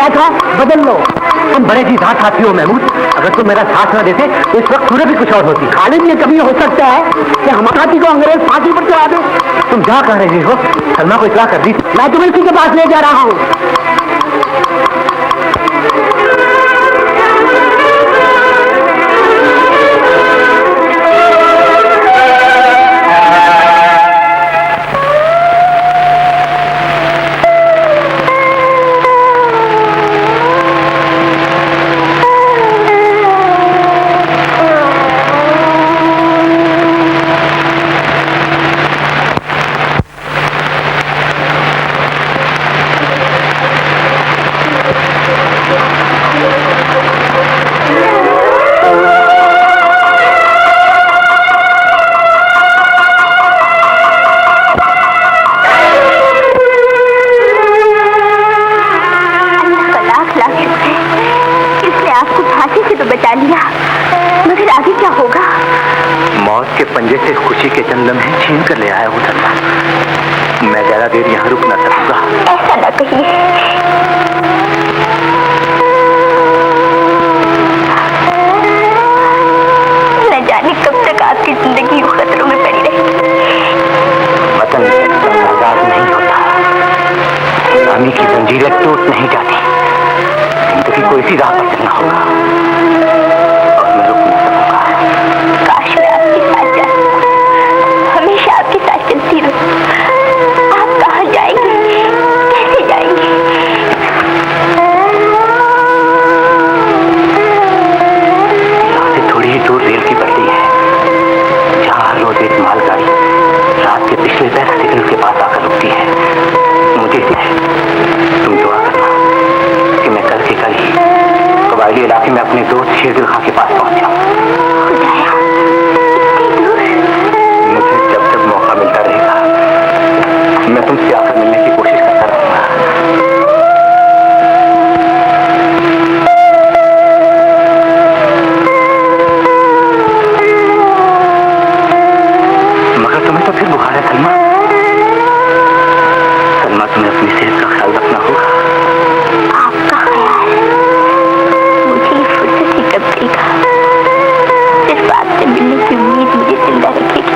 था, बदल लो। तुम बड़े जी साथ साथी हो महमूद, अगर तुम मेरा साथ न देते तो इस वक्त सूरत भी कुछ और होती। खालिद, ये कभी हो सकता है कि हमारे साथी को अंग्रेज फांसी पर चढ़ा दे? तुम क्या कह रही हो? सलमा को इतला कर दी। मैं तुम्हें इसी के पास ले जा रहा हूँ। पंजे से खुशी के चंद लम्हे छीन कर ले आया हूँ सलमा। मैं ज्यादा देर यहाँ रुक ना सकूंगा। ऐसा न कहिए। न जाने कब तक आपकी जिंदगी खतरों में पड़ी रही। वतन आजाद नहीं होता, गुलामी की जंजीरें टूट नहीं जाती। जिंदगी को इसी राह पर चलना होगा और मैं रुक नहीं सकूंगा। काश मैं आपके साथ जाती, हमेशा आपके साथ चलती रहूं। आप कहाँ जाएंगे, कैसे जाएंगे? यहाँ से थोड़ी ही दूर रेल की पटरी है, जहाँ हर रोज एक मालगाड़ी रात के पिछले पैर सिग्नल के पास आकर रुकती है। मुझे तुम दुआ करना कि मैं कल के कल ही कबायली इलाके में अपने दोस्त शेरदिल खां के पास पहुंच जाऊं। मुझे जब जब मौका मिलता रहेगा मैं तुमसे आकर मिलने की कोशिश करता रहूंगा। मगर तुम्हें तो फिर बुखार है सलमा। सलमा, तुम्हें अपनी सेहत का ख्याल रखना होगा। आपका ख्याल मुझे फुर्सत ही कब देगा? सिर्फ आपसे मिलने की उम्मीद मुझे जिंदा रखेगी।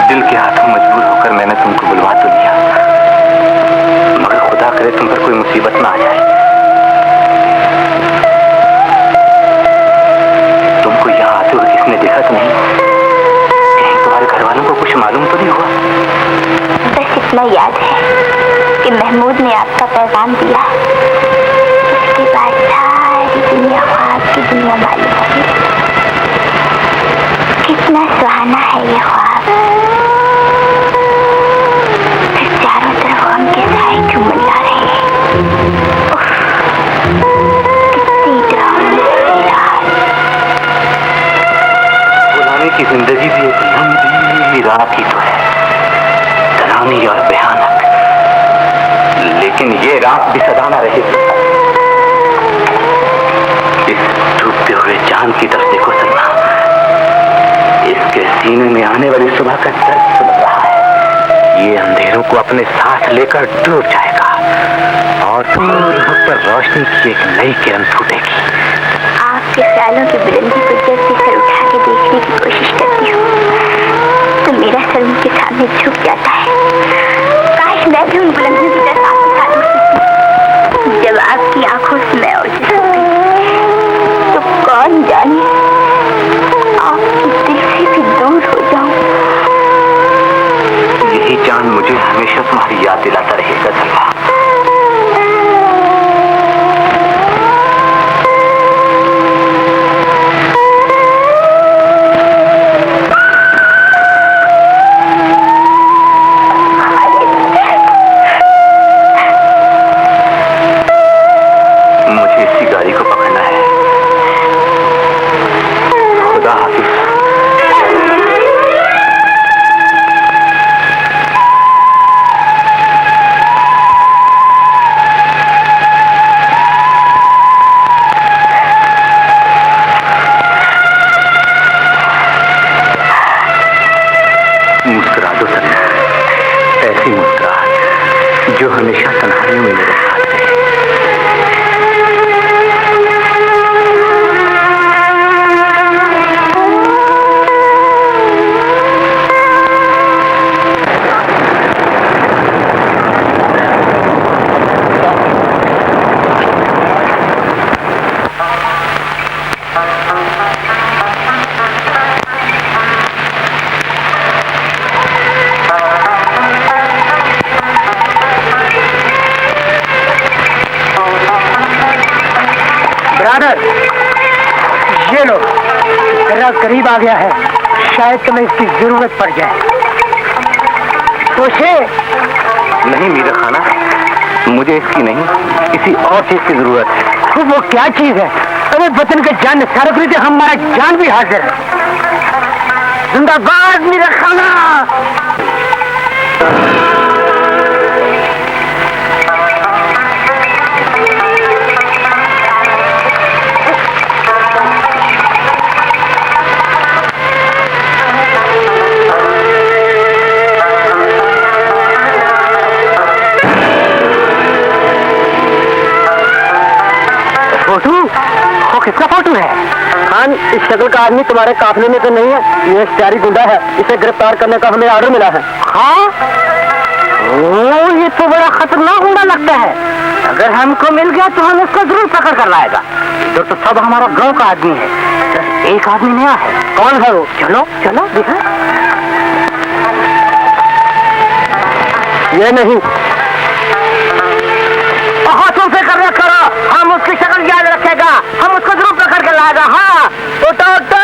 दिल के हाथों मजबूर होकर मैंने तुमको बुलवा तो लिया, मगर खुदा करे तुम पर कोई मुसीबत ना आ जाए। तुमको यहाँ आते हुए किसने देखा तो नहीं? कहीं तुम्हारे घर वालों को कुछ मालूम तो नहीं हुआ? बस इतना याद है कि महमूद ने आपका पैगाम दिया। उसके बाद सारी दुनिया ख्वाब की दुनिया मालूम होगी। कितना सुहाना है ये ख्वाब। फिर चारों तरफ हम के साए क्यों मंडरा रहे हैं। उफ, कितनी डरावनी रात। गुलामी की जिंदगी भी एक लंबी रात ही तो है, डरावनी और भयानक। लेकिन ये रात भी सदा न रहेगी। इस डूबते हुए चांद की तरफ देखो सलमा, इसके सीने में आने वाली सुबह का दर्द सुन रहा है। ये अंधेरों को अपने साथ लेकर डूब जाएगा और दूर पर रोशनी की एक नई किरण फूटेगी। आपके ख्यालों की बुलंदी को जब भी सर उठा के देखने की कोशिश करती हूँ तो मेरा सर उनके सामने झुक जाता है। काश मैं भी उन बुलंदियों की तरफ आपके साथ उठ सकती। जब आपकी आंखों से मैं ओझल हो गई तो कौन जाने आपके दिल से भी दूर हो जाऊं। यही चांद मुझे हमेशा तुम्हारी याद दिलाता रहेगा सलमा। मुझे इसी गाड़ी को पकड़ना है। खुदा हाफिज। ब्रदर, ये लो, तेरा करीब आ गया है, शायद तुम्हें इसकी जरूरत पड़ जाए। उसे नहीं मीरा खाना, मुझे इसकी नहीं, किसी और चीज की जरूरत है। वो क्या चीज है? अरे वतन के जान सारे थे, हमारा जान भी हाजिर है। जिंदाबाद मीरा खाना। फोटो? वो किसका फोटो है? खान, इस शक्ल का आदमी तुम्हारे काफिले में तो नहीं है। ये शहरी गुंडा है, इसे गिरफ्तार करने का हमें ऑर्डर मिला है। हाँ? ओ, ये तो बड़ा खतरनाक गुंडा लगता है। अगर हमको मिल गया तो हम इसको जरूर पकड़ कर लाएगा। तो सब हमारा गांव का आदमी है, बस एक आदमी नया है। कौन है वो? चलो चलो देखा। ये नहीं, तुमसे करना करो, हम उसकी शक्ल याद रखेगा, हम उसको जरूर पकड़ के लाएगा। हाँ, उठो उठो।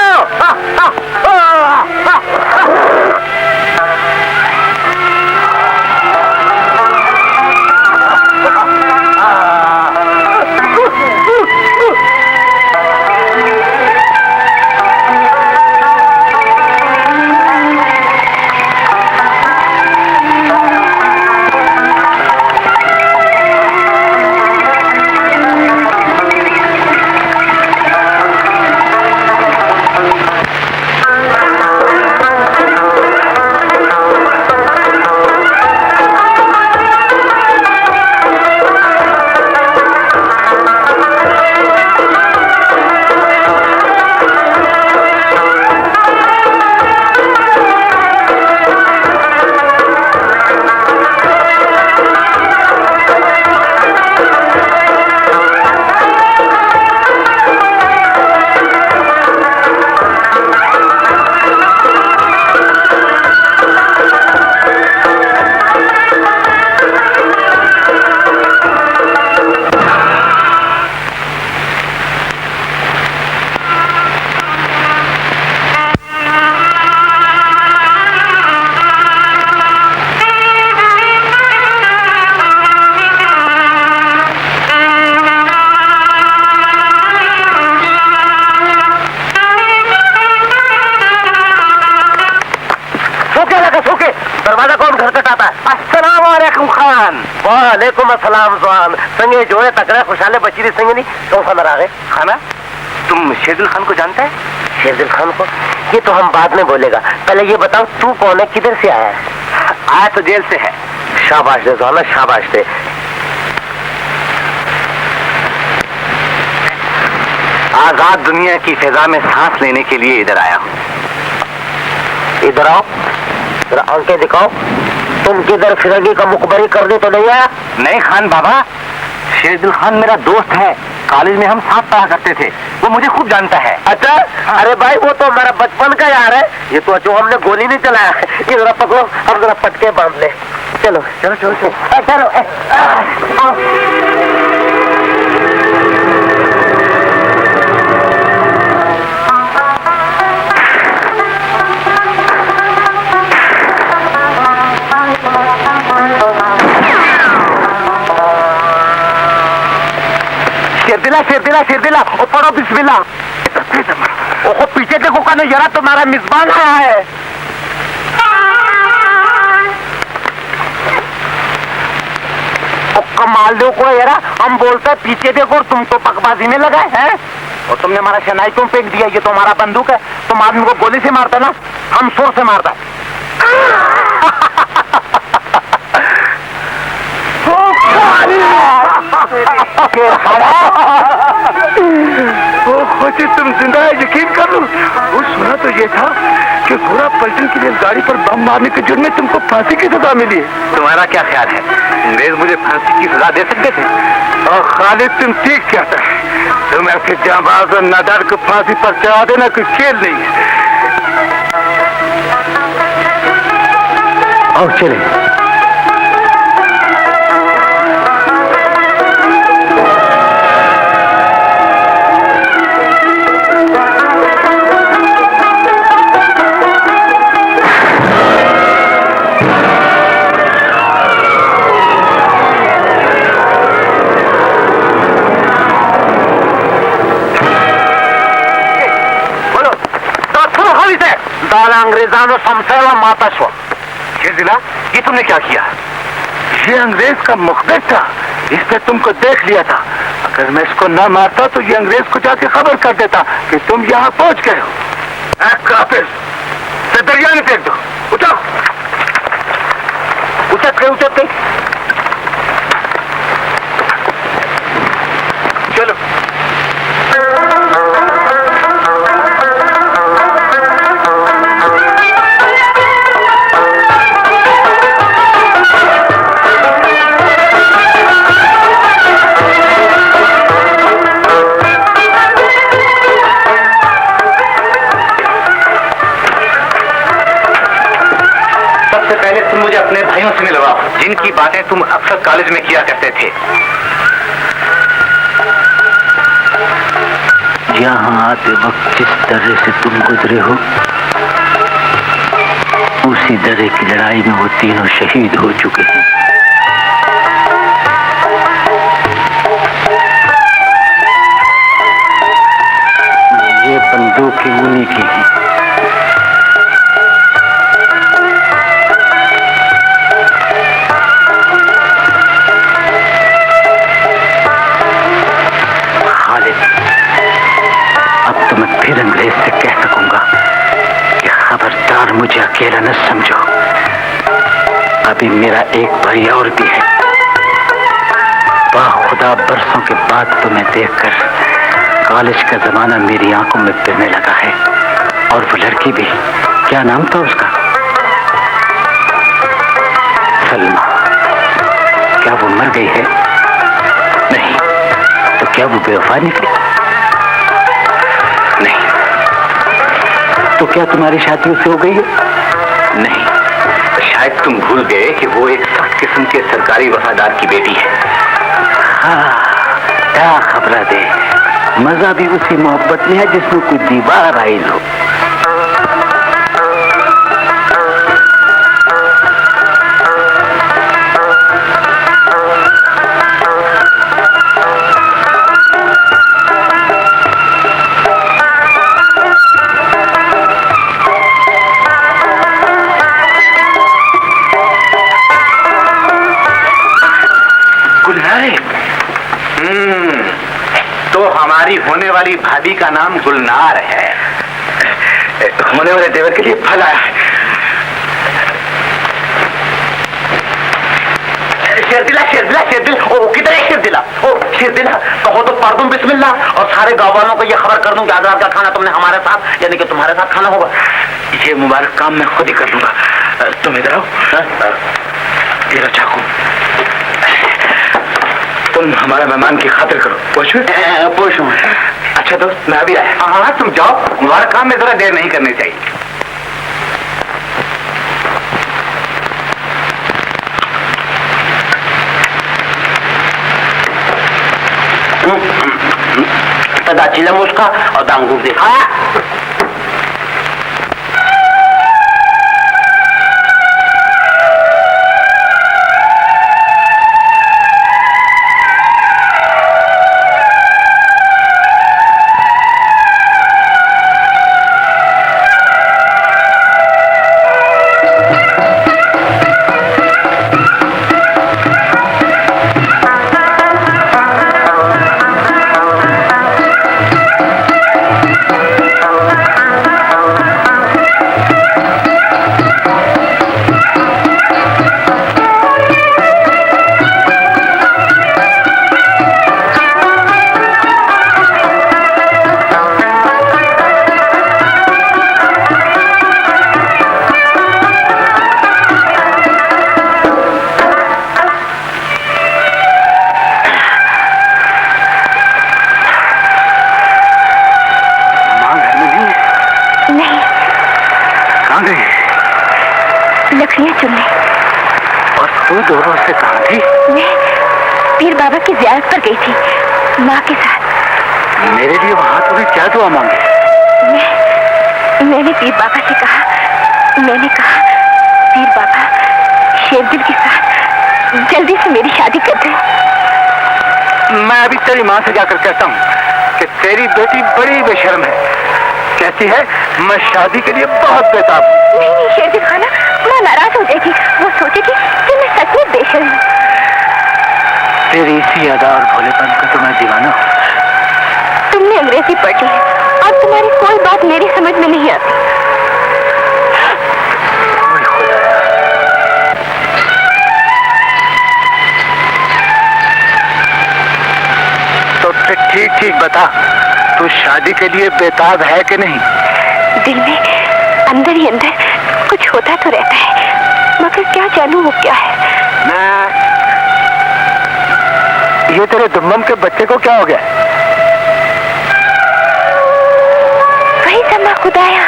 दरवाजा कौन घर कटाता है? अस्सलाम वालेकुम खान। वालेकुम अस्सलाम जवान। संगे जोड़े तकड़े खुशहाले बचीरी संगे नहीं तो खाना आ गए। खाना, तुम शेरदिल खान को जानता है? शेरदिल खान को? ये तो हम बाद में बोलेगा, पहले ये बताओ तू कौन है, किधर से आया है? आया तो जेल से है। शाबाश दे जवान, शाबाश दे। आजाद दुनिया की फिजा में सांस लेने के लिए इधर आया हूँ। इधर आओ, जरा आंखें दिखाओ। तुम किधर फिरंगी का मुखबरी करने तो नहीं आया? नहीं खान बाबा, शेरदिल खान मेरा दोस्त है, कॉलेज में हम साथ पढ़ा करते थे, वो मुझे खूब जानता है। अच्छा? हाँ। अरे भाई वो तो हमारा बचपन का यार है, ये तो जो हमने गोली नहीं चलाया है। ये जरा पकड़ो, हम जरा पटके बांध ले। चलो चलो चलो चलो चलो। शेरदिला शेरदिला शेरदिला, ओ पढ़ो बिस्मिल्लाह। ओहो पीछे देखो का नहीं, जरा तुम्हारा मिजबान आया है। कमाल दो को यारा, हम बोलते पीछे देखो और तुम तो पकबाजी में लगाए हैं। और तुमने हमारा शनाई क्यों फेंक दिया? ये तो हमारा बंदूक है, तुम आदमी को गोली से मारता ना, हम शोर से मारता। खोजी तुम जिंदा है, यकीन कर लो। वो सुना तो ये था कि घोड़ा पलटन की रेलगाड़ी पर बम मारने के जुर्म में तुमको फांसी की सजा मिली है। तुम्हारा क्या ख्याल है, अंग्रेज मुझे फांसी की सजा दे सकते थे? और खालिद तुम ठीक कहता है, तुम ऐसे जांबाज और नादार को फांसी पर चढ़ा देना कोई खेल नहीं है। आओ चले। साला अंग्रेजानो समसेवा माता स्व। शेरदिला, ये तुमने क्या किया? ये अंग्रेज का मुखबिर था, इसने तुमको देख लिया था। अगर मैं इसको न मारता तो ये अंग्रेज को जाके खबर कर देता कि तुम यहाँ पहुंच गए हो। काफिर, से दरिया में फेंक दो। उठो, उचक गए। चलो। मुझे अपने भाइयों से मिलवाओ, जिनकी बातें तुम अक्सर कॉलेज में किया करते थे। यहाँ आते वक्त जिस तरह से तुम गुजरे हो, उसी तरह की लड़ाई में वो तीनों शहीद हो चुके हैं। ये बंदूकें उन्हीं की हैं। फिर अंग्रेज से कह सकूंगा कि खबरदार मुझे अकेला न समझो, अभी मेरा एक भाई और भी है। खुदा बरसों के बाद तुम्हें देखकर कॉलेज का जमाना मेरी आंखों में फिरने लगा है। और वो लड़की भी, क्या नाम था उसका? सलमा। क्या वो मर गई है? नहीं। तो क्या वो बेवफा निकली? नहीं। तो क्या तुम्हारी शादी उससे हो गई है? नहीं। तो शायद तुम भूल गए कि वो एक सख्त किस्म के सरकारी वफादार की बेटी है। हाँ, क्या खबर दे, मजा भी उसी मोहब्बत में है जिसमें कोई दीवार आई हो। तो हमारी होने वाली भाभी का नाम गुलनार है। होने वाले देवर के लिए फल आया है। शेरदिला, शेरदिला, शेरदिला, ओ किधर है शेरदिला? ओ शेरदिला, कहो तो पढ़ दूं बिस्मिल्लाह और सारे गांव वालों को ये खबर कर दूं कि आज रात का खाना तुमने हमारे साथ, यानी कि तुम्हारे साथ खाना होगा। ये मुबारक काम मैं खुद ही कर लूंगा। तुम इधर आओ। ये लो चाकू। तुम हमारा मेहमान की खातिर करो। पोषो। अच्छा दोस्त, मैं अभी आया। हाँ, तुम जाओ, मुबारक काम में जरा देर नहीं करनी चाहिए। तदाची लम उसका और दांगूर देखा। लकड़ियाँ चुनने। और तू दोनों से कहाँ थी? मैं पीर बाबा की ज़ियारत पर गई थी, माँ के साथ। मेरे लिए वहाँ तूने क्या दुआ मांगी? मैंने पीर बाबा से कहा, पीर बाबा शेरदिल के साथ जल्दी से मेरी शादी कर दे। मैं अभी तेरी माँ से जाकर कहता हूँ कि तेरी बेटी बड़ी बेशर्म है। कहती है मैं शादी के लिए बहुत बेताब हूँ। नहीं नहीं शेरगिल खाना, मैं नाराज हो जाएगी। वो सोचेगी कि मैं सच में बेशर्म हूँ। तेरी इसी अदा और भोलेपन का तो मैं दीवाना हूँ। तुमने अंग्रेजी पढ़ी है और तुम्हारी कोई बात मेरी समझ में नहीं आती। तो फिर ठीक ठीक बता, तू शादी के लिए बेताब है कि नहीं? दिल में अंदर ही अंदर कुछ होता तो रहता है, मगर क्या जानूं वो क्या है। ये तेरे दुम्मम के बच्चे को क्या हो गया? वही समा खुदाया,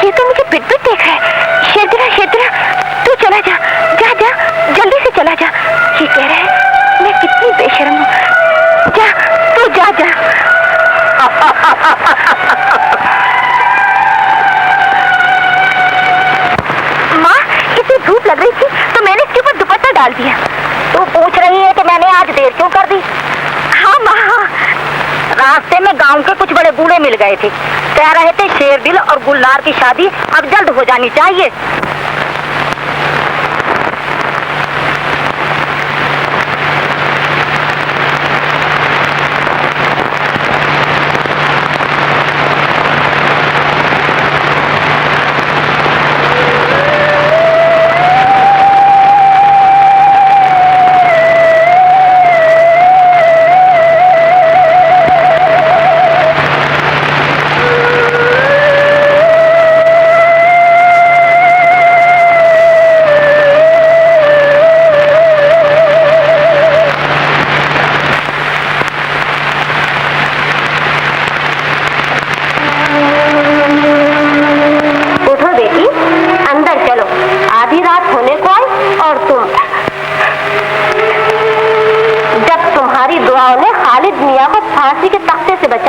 ये तो मुझे पिट-पिट देख रहा है। शेरगिरा शेरगिरा, तू चला जा, जा जा, जल्दी से चला जा। ये कह रहा है मैं कितनी बेशर्म हूँ। जा, तू जा जा। माँ, इतनी धूप लग रही थी तो मैंने इसके ऊपर दुपट्टा डाल दिया। तू पूछ रही है कि मैंने आज देर क्यों कर दी? हाँ माँ, हाँ। रास्ते में गांव के कुछ बड़े बूढ़े मिल गए थे, कह रहे थे शेरदिल और गुलनार की शादी अब जल्द हो जानी चाहिए।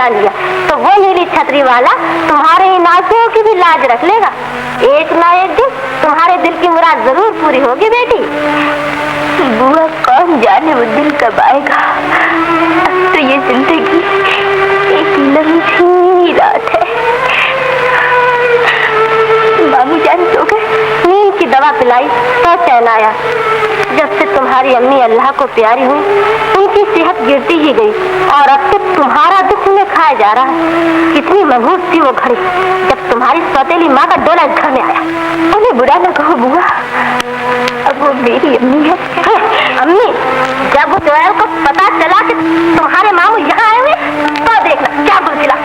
लिया तो वो नीली छतरी वाला तुम्हारे इन आंसुओं की भी लाज रख लेगा। एक ना एक दिन तुम्हारे दिल की मुराद जरूर पूरी होगी बेटी। बुआ कौन जाने वो दिन कब आएगा। अब तो ये जिंदगी एक लम्ही रात है। मामू जान सो गए, नींद की दवा पिलाई तो चैन आया। जब से तुम्हारी अम्मी अल्लाह को प्यारी हुई उनकी सेहत गिरती ही गई और अब तक तुम्हारा दुख में खाया जा रहा है। कितनी मजबूत थी वो घड़ी जब तुम्हारी सौतेली माँ का डोला घर में आया। उन्हें बुरा न कहो बुआ, अब वो मेरी अम्मी है। अम्मी, जब वो जोयल को पता चला कि तुम्हारे मामू यहाँ आए हुए तो देखना क्या बुलखिला।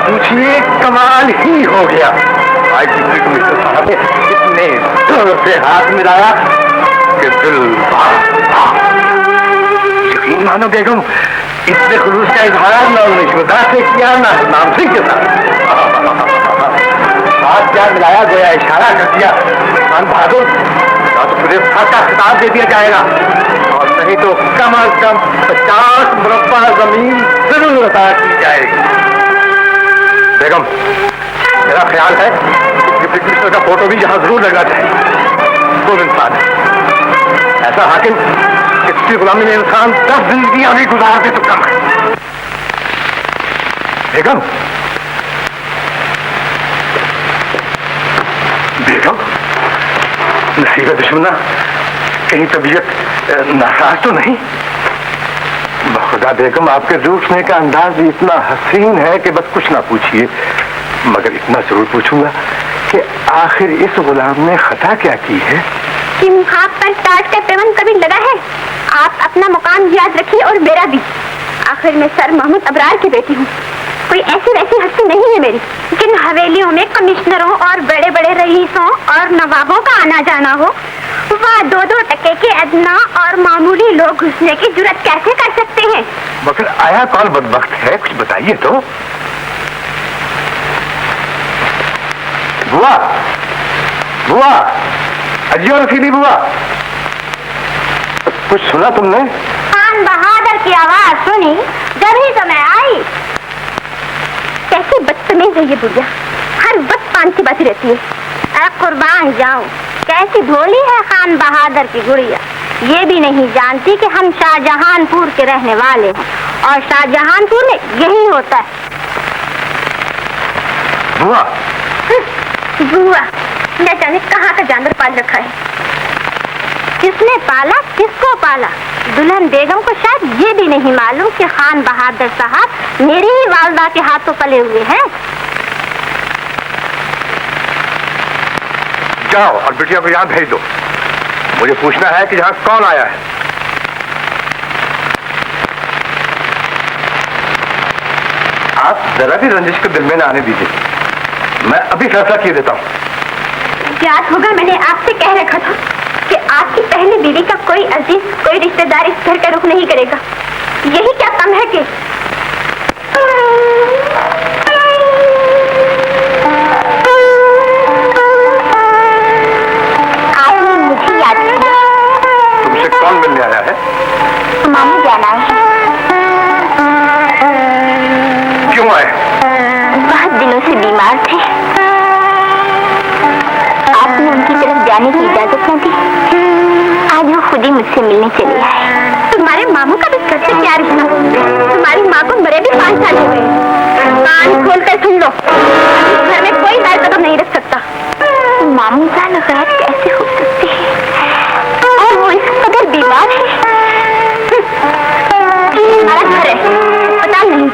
पूछिए, कमाल ही हो गया। आज मिस्टर साहब ने इतने जोर से हाथ मिलाया कि दिल यकीन मानो बेगम, इतने खुलूस का इजहार ना निश्वदा से किया ना नाम सिंह के साथ। हाथ क्या मिलाया, गोया इशारा कर दिया। खान बहादुर, ना तो पूरे साथ का खिताब दे दिया जाएगा और नहीं तो कम अज कम 50 मुरब्बा जमीन जरूर अदा की जाएगी। बेगम, मेरा ख्याल है कि कृष्ण का फोटो भी यहाँ जरूर लगना चाहिए। वो इंसान है ऐसा हाकिम इसकी गुलामी में इंसान 10 जिंदगियां भी गुजार दे तो कम है। बेगम, बेगम, नसीबे दुश्मना, कहीं तबीयत नाराज तो नहीं? खुदा बेगम, आपके रूठने का अंदाज भी इतना हसीन है कि बस कुछ ना पूछिए। मगर इतना जरूर पूछूंगा कि आखिर इस गुलाम ने खता क्या की है कि मुहां पर टाट का पेवन कभी लगा है। आप अपना मुकाम याद रखिए और मेरा भी। आखिर मैं सर मोहम्मद अबरार की बेटी हूँ। कोई ऐसी वैसी हस्ती नहीं है मेरी जिन हवेलियों में कमिश्नरों और बड़े बड़े रईसों और नवाबों का आना जाना हो। वह 2-2 टके के अदना और मामूली लोग घुसने की जुर्रत कैसे कर सकते हैं? मगर आया कौन बदबख्त है, कुछ बताइए तो। बुआ, बुआ, अजियो रसीदी बुआ, कुछ सुना तुमने? खान बहादुर की आवाज सुनी जब ही तो मैं आई। कैसी बदतमीज है ये बुढ़िया, हर वक्त पान की बाती रहती है। कुर्बान जाऊं, कैसी भोली है खान बहादुर की गुड़िया। ये भी नहीं जानती कि हम शाहजहानपुर के रहने वाले हैं और शाहजहानपुर में यही होता है। बुआ, बुआ, न जाने कहाँ का जानवर पाल रखा है। किसने पाला, किसको पाला? दुल्हन बेगम को शायद ये भी नहीं मालूम कि खान बहादुर साहब मेरी ही वालदा के हाथों पले हुए हैं। जाओ और बिटिया को यहाँ भेज दो। मुझे पूछना है कि यहाँ कौन आया है। आप जरा भी रंजिश को दिल में ना आने दीजिए, मैं अभी फैसला किए देता हूँ। याद होगा मैंने आपसे कह रखा था कि आपकी पहली बीवी का कोई अजीज, कोई रिश्तेदार इस घर का रुख नहीं करेगा। यही क्या कम है कि आपने मुझे याद किया। तुमसे कौन मिलने आया है? मामू जाना है। क्यों आए? बहुत दिनों से बीमार थे, आपने उनकी तरफ जाने की इजाजत न दी। आज वो खुद ही मुझसे मिलने चले आए। तुम्हारे मामू का भी घर से क्या रिश्ता? तुम्हारी माँ को मरे भी 5 साल हो गए। कान खोलकर सुन लो, इस घर में कोई पैर कदम नहीं रख सकता। मामू जान गैर कैसे हो सकती है, और वो इस कदर बीमार है। हमारा घर है, पता नहीं।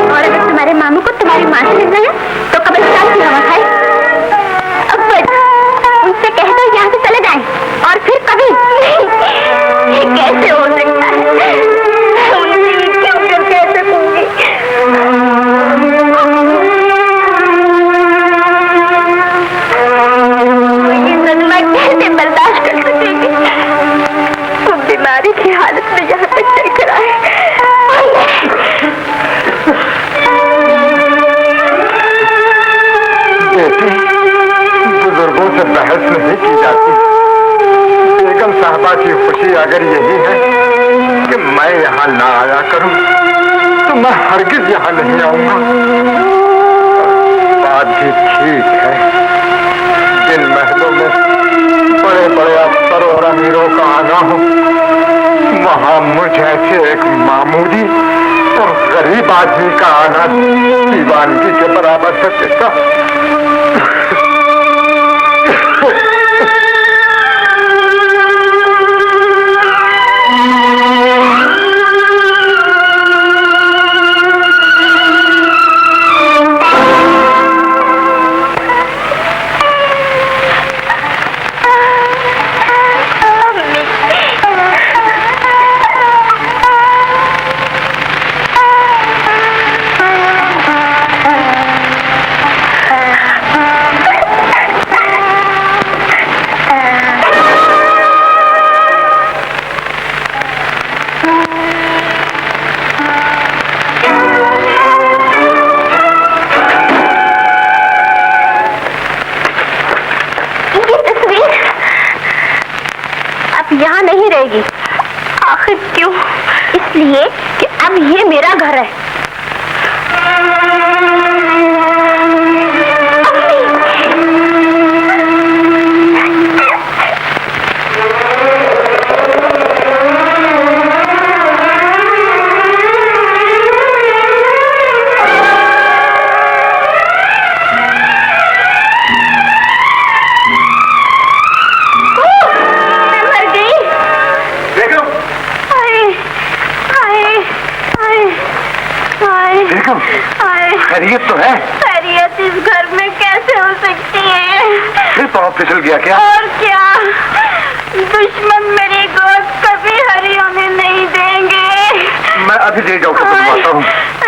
और अगर तुम्हारे मामू को तुम्हारी माँ से मिलना है तो कब्रिस्तान की हवा खाए। अब उनसे कह दो यहाँ से चले जाएं, और फिर कभी ये कैसे हो सकता है? उनसे क्यों कर कह सकूंगी? ये सदमा कैसे बर्दाश्त कर सकेगी? वो बीमारी की हालत में यहाँ तक चल कर आए। बुजुर्गों से बहस नहीं की जाती। बेगम साहबा की खुशी अगर यही है कि मैं यहाँ ना आया करूं, तो मैं हरगिज यहाँ नहीं आऊंगा। बात भी ठीक है, जिन महलों में बड़े बड़े अफसर और अमीरों का आना हो, वहाँ मुझ ऐसे एक मामूली और गरीब आदमी का आना दीवानगी के बराबर है। पिता, यहाँ नहीं रहेगी। आखिर क्यों? इसलिए कि अब ये मेरा घर है। खैरियत तो है? खैरियत इस घर में कैसे हो सकती है? फिर पाँव फिसल गया क्या? और क्या, दुश्मन मेरी गोद कभी हरी होने नहीं देंगे। मैं अभी ले जाऊँ बुलवाता हूँ।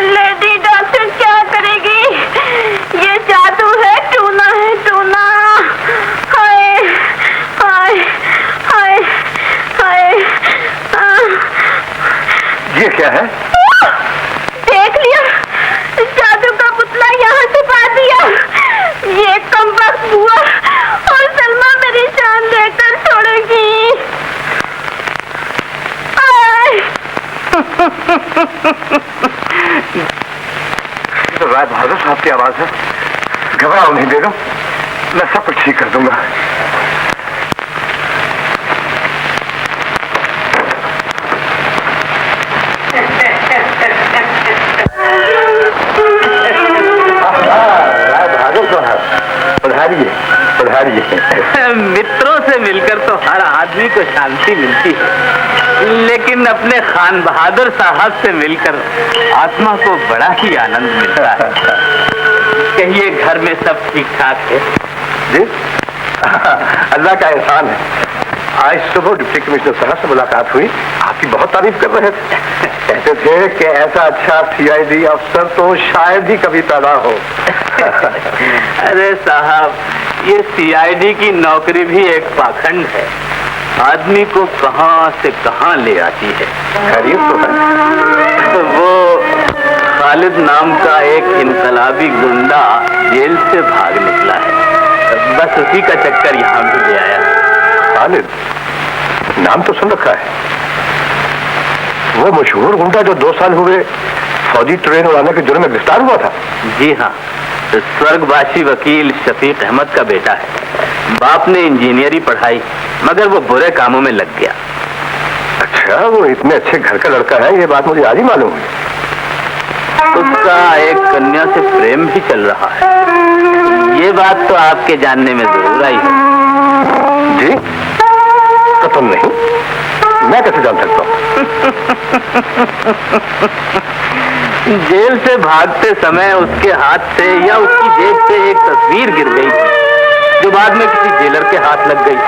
लेडी डॉक्टर क्या करेगी? ये जादू है, टूना है, टूना। हाय हाय हाय हाय। ये क्या है? देख लिया, जादू का पुतला यहाँ से पा दिया। ये कमबख्त तो राय बहादुर साहब की आवाज है। घबराओ नहीं बेगम, मैं सब कुछ ठीक कर दूंगा। राय बहादुर साहब पधारिए पधारिए। मित्रों से मिलकर तो हर आदमी को शांति मिलती है, लेकिन अपने खान बहादुर साहब से मिलकर आत्मा को बड़ा ही आनंद मिलता है। कहिए घर में सब ठीक ठाक है? जी अल्लाह का एहसान है। आज सुबह डिप्टी कमिश्नर साहब से मुलाकात हुई, आपकी बहुत तारीफ कर रहे थे। कहते थे कि ऐसा अच्छा सीआईडी अफसर तो शायद ही कभी पैदा हो। अरे साहब, ये सीआईडी की नौकरी भी एक पाखंड है, आदमी को कहां से कहां ले आती है। खैरियत तो है। वो खालिद नाम का एक इनकलाबी गुंडा जेल से भाग निकला है, बस उसी का चक्कर यहाँ भी ले आया। खालिद नाम तो सुन रखा है, वो मशहूर गुंडा जो 2 साल हुए फौजी ट्रेन उड़ाने के जुर्म में गिरफ्तार हुआ था। जी हाँ, स्वर्गवासी वकील शफीक अहमद का बेटा है। बाप ने इंजीनियरिंग पढ़ाई, मगर वो बुरे कामों में लग गया। अच्छा, वो इतने अच्छे घर का लड़का है, ये बात मुझे आज ही मालूम हुई। उसका एक कन्या से प्रेम भी चल रहा है, ये बात तो आपके जानने में जरूर आई है। जी कतई नहीं, मैं कैसे जान सकता हूँ? जेल से भागते समय उसके हाथ से या उसकी जेब से एक तस्वीर गिर गई थी, जो बाद में किसी जेलर के हाथ लग गई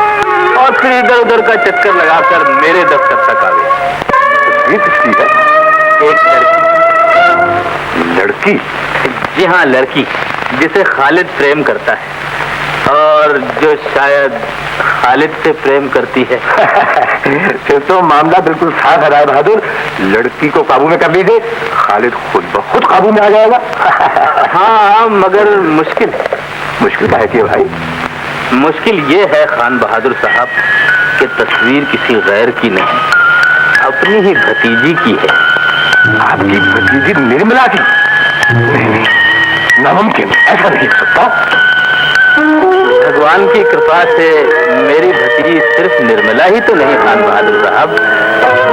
और फिर इधर उधर का चक्कर लगाकर मेरे दफ्तर तक आ गई। तस्वीर किसकी है? एक लड़की? जी हाँ, लड़की जिसे खालिद प्रेम करता है और जो शायद खालिद से प्रेम करती है। फिर तो मामला बिल्कुल साफ है राय बहादुर। लड़की को काबू में कर लीजिए, खालिद खुद ब खुद काबू में आ जाएगा। हाँ, मगर मुश्किल है। मुश्किल क्या है कि भाई? मुश्किल ये है खान बहादुर साहब कि तस्वीर किसी गैर की नहीं, अपनी ही भतीजी की है। आपकी भतीजी निर्मला की? नहीं, नामुमकिन, ऐसा नहीं हो सकता। भगवान की कृपा से मेरी भतीजी सिर्फ निर्मला ही तो नहीं खान बहादुर साहब,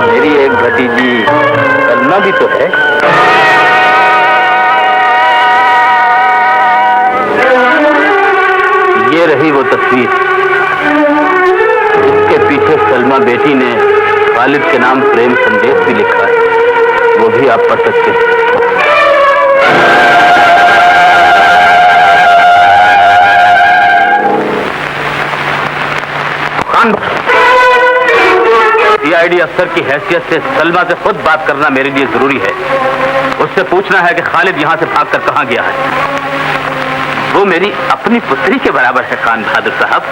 मेरी एक भतीजी सलमा भी तो है। ये रही वो तस्वीर जिसके पीछे सलमा बेटी ने खालिद के नाम प्रेम संदेश भी लिखा है, वो भी आप पढ़ सकते हैं। सीआईडी अफसर की हैसियत से सलमा से खुद बात करना मेरे लिए जरूरी है। उससे पूछना है कि खालिद यहाँ से भागकर कहाँ गया है। वो मेरी अपनी पुत्री के बराबर है खान बहादुर साहब,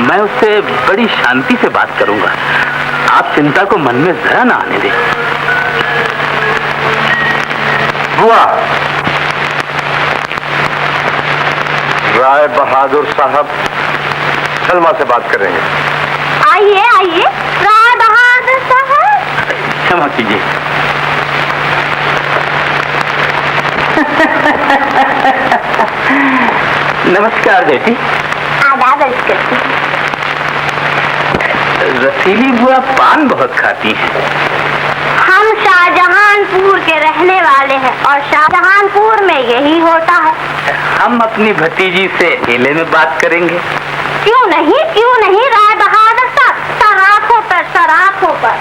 मैं उससे बड़ी शांति से बात करूंगा। आप चिंता को मन में जरा ना आने दें। बुआ, राय बहादुर साहब सलमा से बात करेंगे। आइए आइए राय बहादुर साहब। क्षमा कीजिए। नमस्कार बेटी। आदाब अर्ज करती हूँ। रसीली बुआ पान बहुत खाती हैं। हम शाहजहानपुर के रहने वाले हैं और शाहजहानपुर में यही होता है। हम अपनी भतीजी से अकेले में बात करेंगे। क्यों नहीं राय बहादुर साहब, सराखों पर सराखों पर।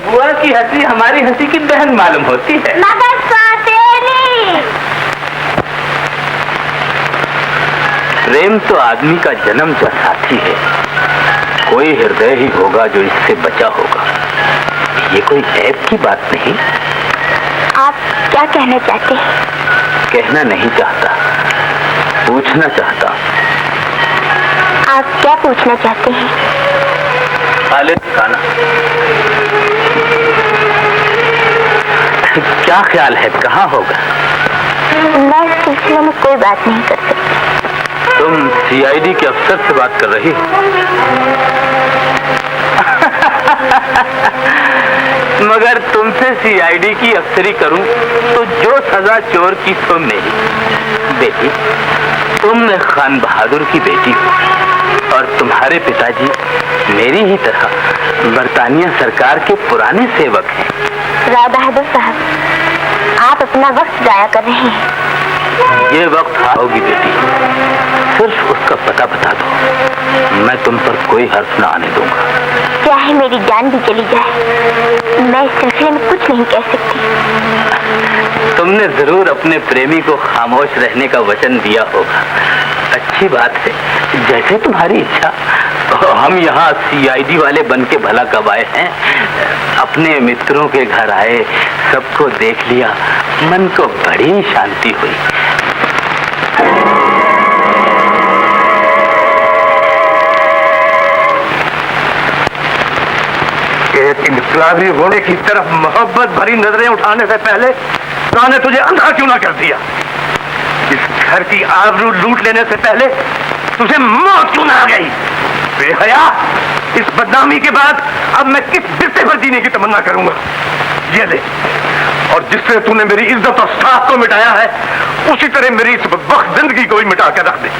बुआ की हंसी हमारी हंसी की बहन मालूम होती है। मगर सौतेली। प्रेम तो आदमी का जन्म का साथी है, कोई हृदय ही होगा जो इससे बचा होगा। ये कोई ऐब की बात नहीं। आप क्या कहना चाहते हैं? कहना नहीं चाहता, पूछना चाहता। आप क्या पूछना चाहते हैं? खालिद खाना क्या ख्याल है, कहाँ होगा? मैं इस सिलसिले में कोई बात नहीं कर सकती। तुम सीआईडी के अफसर से बात कर रही हो? मगर तुमसे सीआईडी की अफसरी करूं तो जो सजा चोर की सो मेरी। बेटी, तुम खान बहादुर की बेटी हो और तुम्हारे पिताजी मेरी ही तरह बरतानिया सरकार के पुराने सेवक हैं। राय बहादुर साहब, आप अपना वक्त जाया कर रहे हैं। ये वक्त आओगी बेटी, सिर्फ उसका पता बता दो, मैं तुम पर कोई हर्फ न आने दूंगा। चाहे मेरी जान भी चली जाए, मैं इस सिलसिले में कुछ नहीं कह सकती। तुमने जरूर अपने प्रेमी को खामोश रहने का वचन दिया होगा। अच्छी बात है, जैसे तुम्हारी इच्छा। हम यहाँ सीआईडी वाले बन के भला कब आए हैं? अपने मित्रों के घर आए, सबको देख लिया, मन को बड़ी शांति हुई। एक इनकलाबी घोड़े की तरफ मोहब्बत भरी नजरें उठाने से पहले खुदा ने तुझे अंधा क्यों ना कर दिया? इस घर की आबरू लूट लेने से पहले तुझे मौत क्यों ना आ गई? बेहया, इस बदनामी के बाद अब मैं किस बिस्ते पर जीने की तमन्ना करूंगा? ये ले, और जिससे तूने मेरी इज्जत और साख को मिटाया है, उसी तरह मेरी इस बदबख्त जिंदगी को भी मिटा कर रख दे।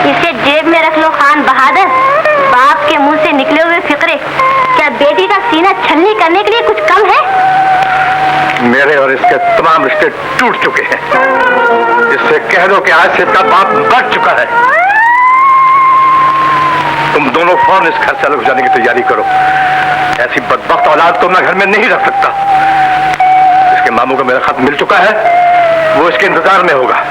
इसे जेब में रख लो खान बहादुर। बाप के मुंह से निकले हुए फिक्रे क्या बेटी का सीना छलनी करने के लिए कुछ कम है? मेरे और इसके तमाम रिश्ते टूट चुके हैं। इससे कह दो कि आज से इसका बाप बढ़ चुका है। तुम दोनों फौरन इस घर से अलग हो जाने की तैयारी करो। ऐसी बदबख्त औलाद को मैं घर में नहीं रख सकता। इसके मामू को मेरा खत मिल चुका है, वो इसके इंतजार में होगा।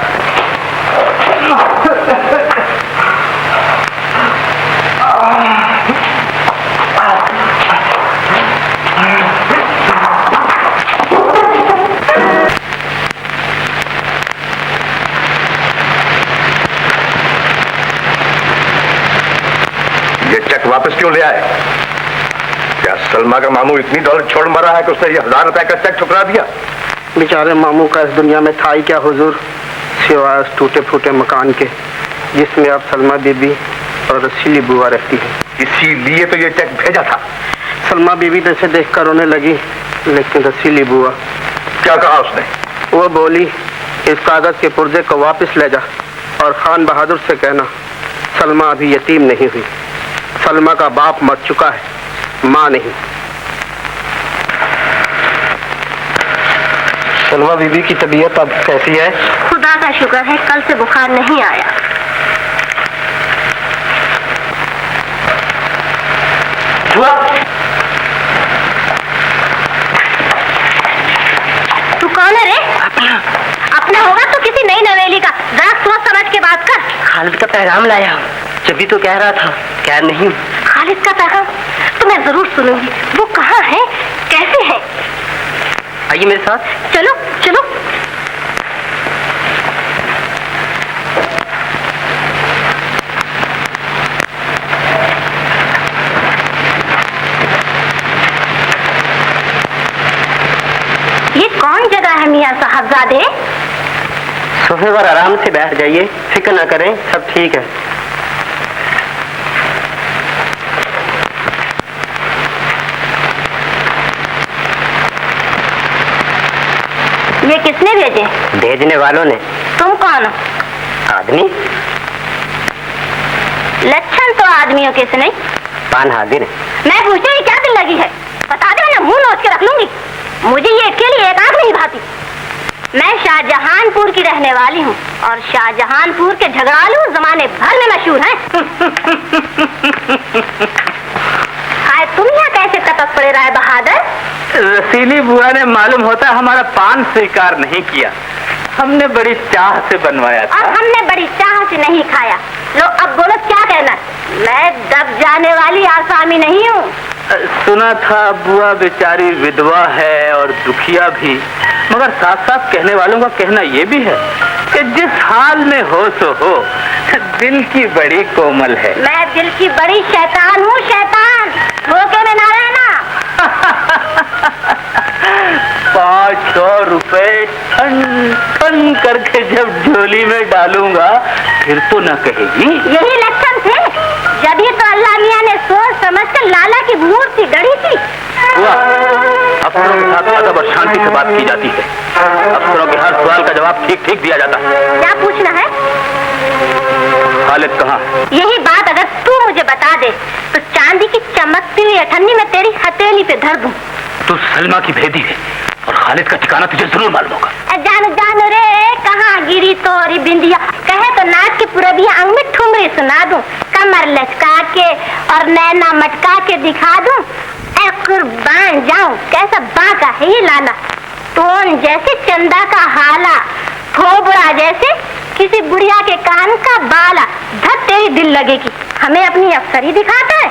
ये चेक वापस क्यों ले आए? क्या सलमा का मामू इतनी दौलत छोड़ मरा है कि उसने ये 1000 रुपए का चेक ठुकरा दिया? बेचारे मामू का इस दुनिया में था ही क्या हुजूर, सिवाय उस टूटे फूटे मकान के जिसमें अब सलमा बीबी और रसीली बुआ रहती है। इसीलिए तो ये चेक भेजा था। सलमा बीबी तो इसे देखकर रोने लगी, लेकिन रसीली बुआ क्या कहा उसने? वो बोली, इस कागज के पुर्जे को वापस ले जा और खान बहादुर से कहना सलमा अभी यतीम नहीं हुई। सलमा का बाप मर चुका है, माँ नहीं। सलमा बीबी की तबीयत अब कैसी है? खुदा का शुक्र है, कल से बुखार नहीं आया। तू कौन है रे? अपना होगा तो किसी नई नवेली का। जरा सोच समझ के बात कर। खालिद का पैगाम लाया हूँ, जब भी तो कह रहा था क्या नहीं। खालिद का पैगाम तो मैं जरूर सुनूंगी। वो कहाँ है, कैसे है? आइए मेरे साथ। चलो चलो। ये कौन जगह है मियां साहबजादे? सोफे पर आराम से बैठ जाइए, फिक्र न करें, सब ठीक है। ये किसने भेजे? भेजने वालों ने। तुम कौन हो? आदमी। लक्षण तो आदमियों के से नहीं। पान हाजिर है। मैं पूछती हूँ क्या दिल लगी है? बता दे, मैं मुंह नोच के रख लूंगी। मुझे ये अकेली एक आंख नहीं भाती। मैं शाहजहानपुर की रहने वाली हूँ और शाहजहानपुर के झगड़ालू जमाने भर में मशहूर हैं। हाय, तुम यहाँ कैसे टपक पड़े राय बहादुर? रसीली बुआ ने मालूम होता हमारा पान स्वीकार नहीं किया। हमने बड़ी चाह से बनवाया था। और हमने बड़ी चाह से नहीं खाया। लो अब बोलो क्या कहना? मैं दब जाने वाली आसामी नहीं हूँ। सुना था बुआ बेचारी विधवा है और दुखिया भी, मगर साथ साथ कहने वालों का कहना ये भी है कि जिस हाल में हो सो हो, दिल की बड़ी कोमल है। मैं दिल की बड़ी शैतान हूँ, शैतान। धोखे में ना रहना। 500 रुपए ठन ठन करके जब झोली में डालूंगा फिर तो न कहेगी। यही लक्षण थे, जब ही तो अल्लाह मियाँ ने सोच समझ कर लाला की मूर्ति गढ़ी थी। हुआ, अफसरों के साथ अदब और शांति से बात की जाती है। अफसरों के हर सवाल का जवाब ठीक ठीक दिया जाता है। क्या पूछना है? खालिद कहाँ? यही बात अगर तू मुझे बता दे तो चांदी की चमकती हुई अठन्नी में तेरी हथेली पे धर दूं। तू सलमा की भेदी है और खालिद का ठिकाना तुझे जरूर मालूम होगा। जानो जानो रे, कहाँ गिरी तोरी बिंदिया? कहे तो नाच के पुरबिया अंग में ठुमरी सुना दूं, कमर लचका के और नैना मटका के दिखा दूं। ऐ कुर्बान जाऊं, कैसा बाका है ये लाला, टोन जैसे चंदा का हाला, थोबड़ा जैसे किसी बुढ़िया के कान का बाला। धत तेरी दिल लगेगी, हमें अपनी अफसरी दिखाता है।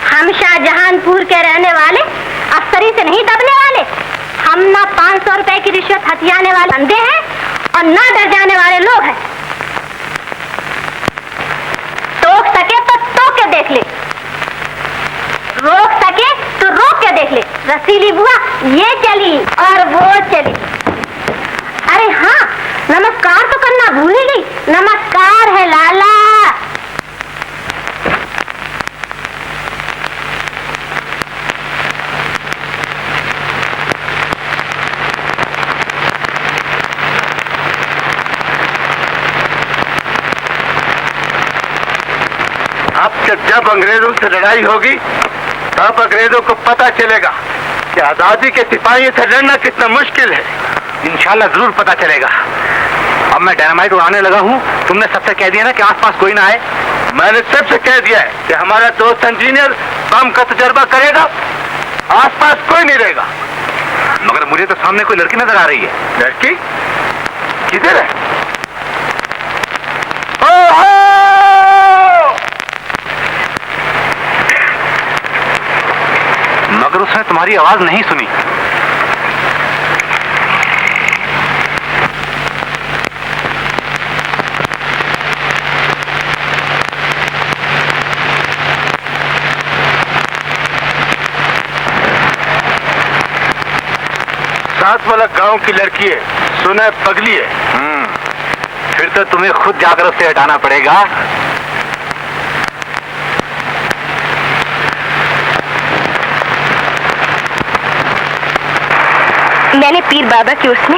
हम शाहजहानपुर के रहने वाले, अफसरी से नहीं दबने वाले। हम ना 500 रुपए की रिश्वत हथियाने वाले बंदे हैं और ना डर जाने वाले लोग हैं। टोक सके तो टोक के देख ले, रोक सके तो रोक के देख ले। रसीली बुआ ये चली और वो चली। अरे हाँ, नमस्कार तो करना भूल ही गई। नमस्कार है लाला। अब जब अंग्रेजों से लड़ाई होगी तब अंग्रेजों को पता चलेगा कि आजादी के सिपाहियों से लड़ना कितना मुश्किल है। इंशाल्लाह जरूर पता चलेगा। अब मैं डायनामाइट उड़ाने लगा हूँ। तुमने सबसे कह दिया ना कि आसपास कोई ना आए? मैंने सबसे कह दिया है कि हमारा दोस्त इंजीनियर बम का तजर्बा करेगा, आसपास कोई नहीं रहेगा। मगर मुझे तो सामने कोई लड़की नजर आ रही है। लड़की किधर है? मगर उसने तुम्हारी आवाज नहीं सुनी। साथ वाला गांव की लड़की है, सुना है पगली है। फिर तो तुम्हें खुद जाकर उससे हटाना पड़ेगा। मैंने पीर बाबा की उसने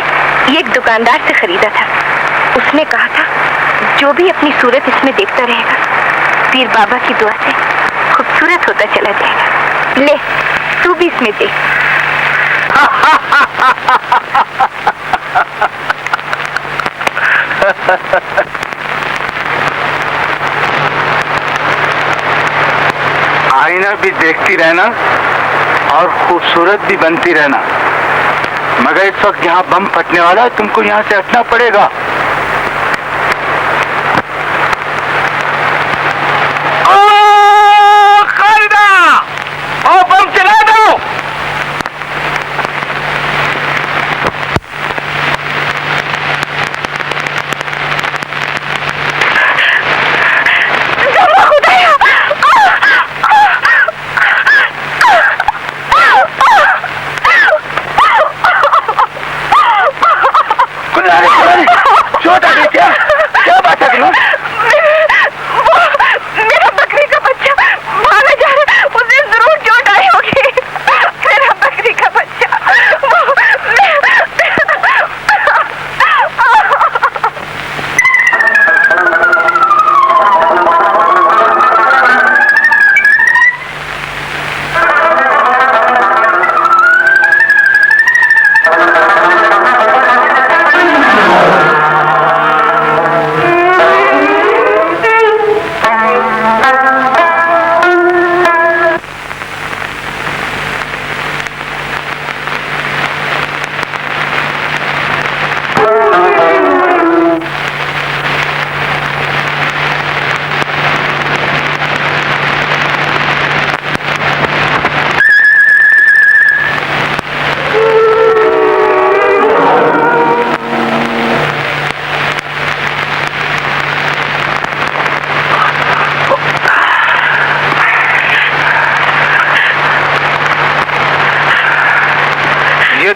ये एक दुकानदार से खरीदा था। उसने कहा था जो भी अपनी सूरत इसमें देखता रहेगा पीर बाबा की दुआ से खूबसूरत होता चला जाएगा। ले तू भी इसमें देख। आईना भी देखती रहना और खूबसूरत भी बनती रहना। मगर इस वक्त यहाँ बम फटने वाला है, तुमको यहाँ से हटना पड़ेगा। खालिदा, और बम चला दो। छोटा क्या क्या बात है? मेरा बकरी का बच्चा मारा जा रहा है, उसे जरूर चोट आई होगी। मेरा बकरी का बच्चा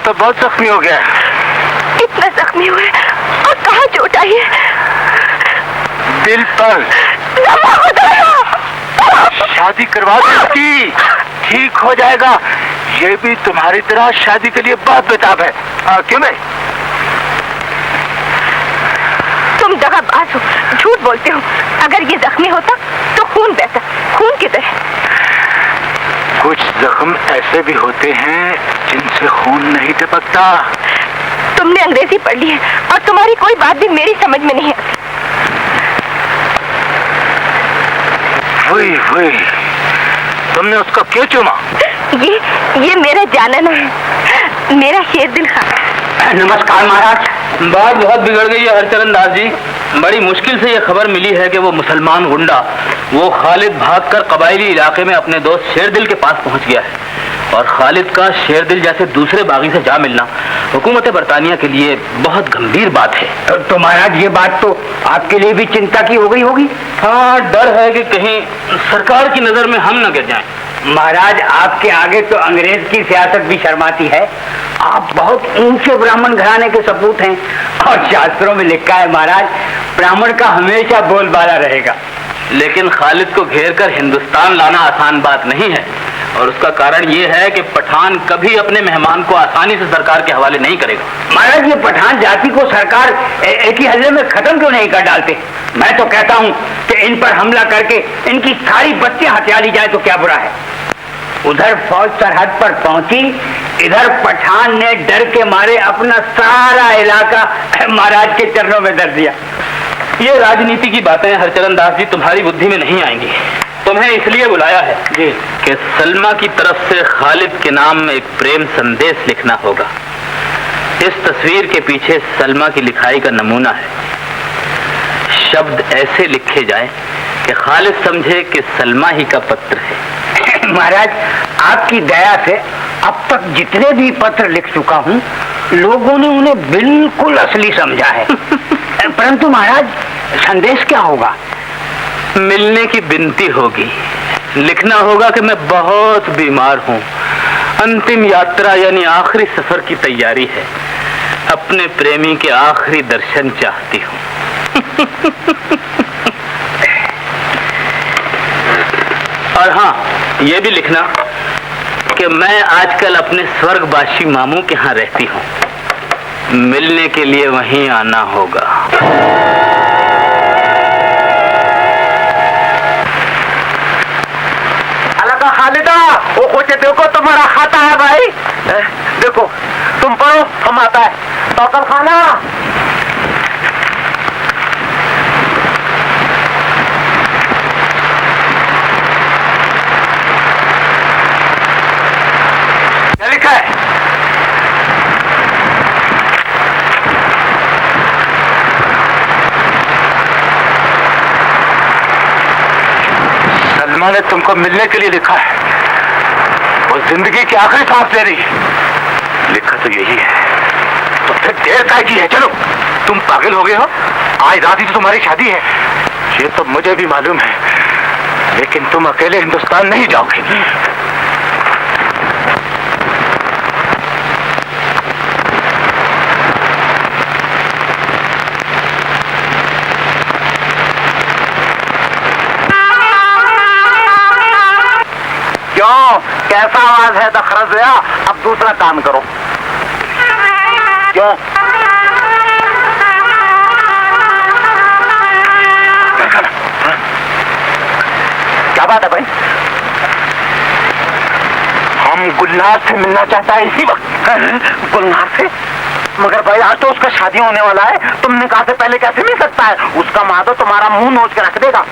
तो बहुत जख्मी हो गया है। इतना जख्मी हुए और कहाँ चोट आई है? दिल पर। शादी करवा दो उसकी, ठीक हो जाएगा। ये भी तुम्हारी तरह शादी के लिए बहुत बेताब है। क्यों नहीं? तुम दगाबाज हो, झूठ बोलते हो। अगर ये जख्मी होता तो खून बहता। खून किधर है? कुछ जख्म ऐसे भी होते हैं जिनसे खून नहीं टपकता। तुमने अंग्रेजी पढ़ ली है और तुम्हारी कोई बात भी मेरी समझ में नहीं आती। वही तुमने उसको क्यों चूमा? ये मेरा जानना है, मेरा शेरदिल खान। नमस्कार महाराज। बात बहुत बिगड़ गई है हरचरण दास जी। बड़ी मुश्किल से यह खबर मिली है कि वो मुसलमान गुंडा वो खालिद भागकर कबायली इलाके में अपने दोस्त शेरदिल के पास पहुंच गया है। और खालिद का शेरदिल जैसे दूसरे बागी से जा मिलना हुकूमत बरतानिया के लिए बहुत गंभीर बात है। तो महाराज ये बात तो आपके लिए भी चिंता की हो गई होगी। हाँ, डर है कि कहीं सरकार की नजर में हम न गिर जाएं। महाराज आपके आगे तो अंग्रेज की सियासत भी शर्माती है। आप बहुत ऊंचे ब्राह्मण घराने के सपूत हैं और शास्त्रों में लिखा है महाराज, ब्राह्मण का हमेशा बोलबाला रहेगा। लेकिन खालिद को घेर कर हिंदुस्तान लाना आसान बात नहीं है और उसका कारण ये है कि पठान कभी अपने मेहमान को आसानी से सरकार के हवाले नहीं करेगा। महाराज ये पठान जाति को सरकार एक ही हल्ले में खत्म क्यों नहीं कर डालते? मैं तो कहता हूँ कि इन पर हमला करके इनकी सारी बच्चियां हत्या ली जाए तो क्या बुरा है। उधर फौज सरहद पर पहुंची, इधर पठान ने डर के मारे अपना सारा इलाका महाराज के चरणों में धर दिया। ये राजनीति की बातें हरचरण दास जी तुम्हारी बुद्धि में नहीं आएंगी। तुम्हें इसलिए बुलाया है जी कि सलमा की तरफ से खालिद के नाम में एक प्रेम संदेश लिखना होगा। इस तस्वीर के पीछे सलमा की लिखाई का नमूना है। शब्द ऐसे लिखे जाए कि खालिद समझे कि सलमा ही का पत्र है। महाराज आपकी दया से अब तक जितने भी पत्र लिख चुका हूँ लोगों ने उन्हें बिल्कुल असली समझा है। परंतु महाराज संदेश क्या होगा? मिलने की विनती होगी। लिखना होगा कि मैं बहुत बीमार हूँ, अंतिम यात्रा यानी आखिरी सफर की तैयारी है, अपने प्रेमी के आखिरी दर्शन चाहती हूँ। और हाँ, ये भी लिखना कि मैं आजकल अपने स्वर्गवासी मामू के यहाँ रहती हूँ, मिलने के लिए वहीं आना होगा। खालिदा, वो कुछ देखो तुम्हारा खाता है भाई। देखो तुम पढ़ो, हम आता है। तौकल खाना क्या लिखा है? सलमा ने तुमको मिलने के लिए लिखा है। वो जिंदगी की आखिरी सांस ले रही है। लिखा तो यही है, तो फिर देर काय की है? चलो, तुम पागल हो गए हो? आज रात ही तो तुम्हारी शादी है। ये तो मुझे भी मालूम है, लेकिन तुम अकेले हिंदुस्तान नहीं जाओगे। क्यों, कैसा आवाज है दखरस गया? अब दूसरा काम करो। क्यों? क्या बात है भाई? हम गुलनार से मिलना चाहता है इसी वक्त। गुलनार से? मगर भाई आज तो उसका शादी होने वाला है, तुम निकाह से पहले कैसे मिल सकता है? उसका माँ तो तुम्हारा मुंह नोच के रख देगा।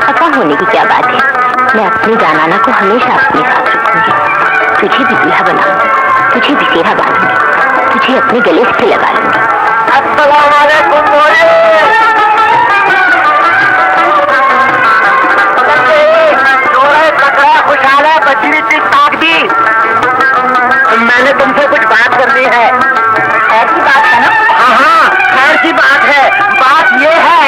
पता होने की क्या बात है, मैं अपनी जानाना को हमेशा अपने साथ रखूंगी। तुझे भी दूल्हा बनाऊंगी, तुझे भी सेहरा बांधूंगी, तुझे अपने गले से लगा लूंगी। अस्सलाम वालेकुम खुशहाल है, बजरी की ताक दी। मैंने तुमसे कुछ बात करनी है। खैर की बात है ना? हाँ हाँ, खैर की बात है। बात ये है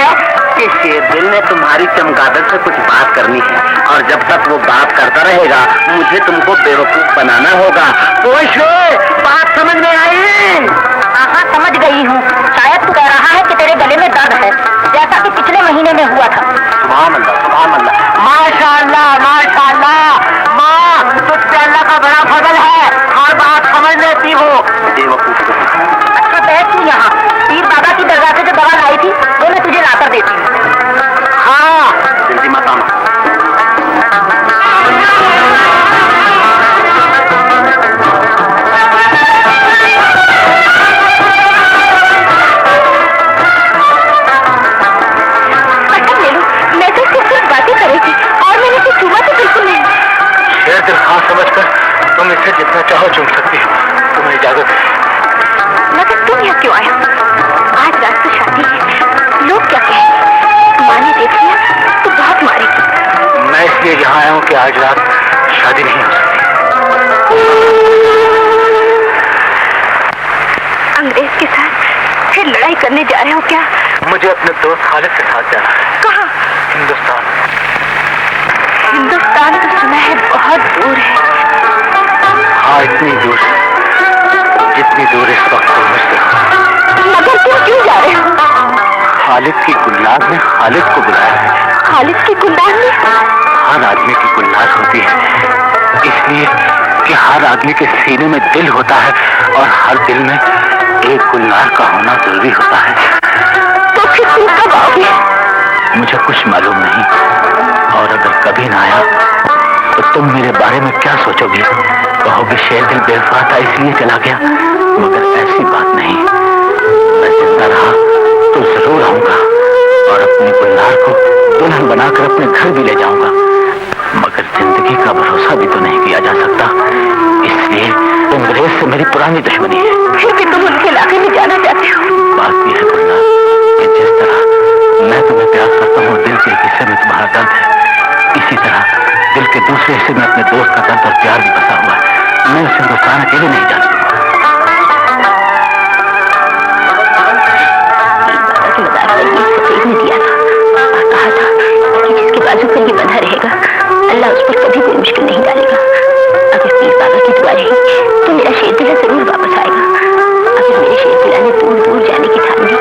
कि शेर दिल ने तुम्हारी चमगादड़ से कुछ बात करनी है, और जब तक वो बात करता रहेगा मुझे तुमको बेवकूफ बनाना होगा। बात समझ में आई? हाँ समझ गई हूँ। शायद तू कह रहा है कि तेरे गले में दर्द है, जैसा कि पिछले महीने में हुआ था। सुभान अल्लाह, सुभान अल्लाह, माशाअल्लाह, माशाअल्लाह। माँ, तुझ पे अल्लाह का बड़ा फजल है, हर बात समझ लेती हो। बेवकूफ। अच्छा बैठ तू यहाँ, पीर बाबा की दरगाह से जो दवा लाई थी वो मैं तुझे लाकर देती हूँ। हाँ, जल्दी मत आना। हाँ समझकर तुम इसे जितना चाहो चुन सकती हो, तुम्हें इजाजत है। मगर तुम यहाँ क्यों आए? आज रात को शादी है, लोग क्या कहेंगे? माँ ने देख लिया तो बहुत मारेगी। मैं इसलिए यहाँ आया हूँ कि आज रात शादी नहीं हो सकती। अंग्रेज के साथ फिर लड़ाई करने जा रहे हो क्या? मुझे अपने दोस्त खालिद के साथ जाना है। कहाँ? हिंदुस्तान। हिंदुस्तान तो सुना है बहुत दूर है। हाँ, इतनी दूर जितनी दूर इस वक्त तुम मुझसे हो। मगर तुम क्यों जा रहे हो? खालिद की गुलनाज ने खालिद को बुलाया है। खालिद की गुलनाज ने? हर आदमी की गुलनाज होती है, इसलिए कि हर आदमी के सीने में दिल होता है और हर दिल में एक गुलनार का होना जरूरी होता है। तो फिर तुम कब आओगे? मुझे कुछ मालूम नहीं, और अगर कभी ना आया तो तुम मेरे बारे में क्या सोचोगी? कहोगे शेर दिल बेवफा था इसलिए चला गया, मगर ऐसी बात नहीं। मैं जिंदा रहा तो जरूर आऊंगा और अपनी गुलनार को दुल्हन बनाकर अपने घर भी ले जाऊंगा, मगर जिंदगी का भरोसा भी तो नहीं किया जा सकता, इसलिए अंग्रेज से मेरी पुरानी दुश्मनी है। फिर भी तुम उनके इलाके में जाना चाहते हो? बात यह है गुलनार कि जिस तरह मैं तुम्हें प्यार करता हूँ, दिल के हिस्से में तुम्हारा दर्द है, इसी तरह दिल के दूसरे हिस्से में अपने दोस्त का दर्द और प्यार भी बसा हुआ है। मैं उस हिंदुस्तान अकेले नहीं जा सकता। सफेद ने दिया था और कहा था कि जिसके बाजू पर ये बंधा रहेगा अल्लाह उस पर कभी कोई मुश्किल नहीं डालेगा। अगर पीर बाबा की दुआ रही तो मेरा शेर दिला जरूर वापस आएगा। अगर मेरे शेर दिला ने दूर दूर जाने की ठान ली,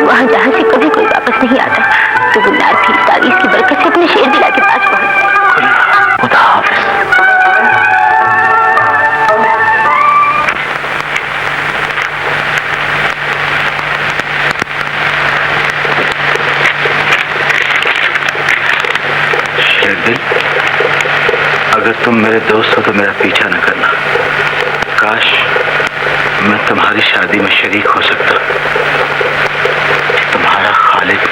वहाँ जहाँ से कभी कोई वापस नहीं आता, तो गुलनार भी तावीज़ की बरकत से अपने शेर दिला के पास पहुँच जाए। खुदा हाफिज। शेरदिल, अगर तुम मेरे दोस्त हो तो मेरा पीछा न करना। काश मैं तुम्हारी शादी में शरीक हो सकता। तुम्हारा खालिद।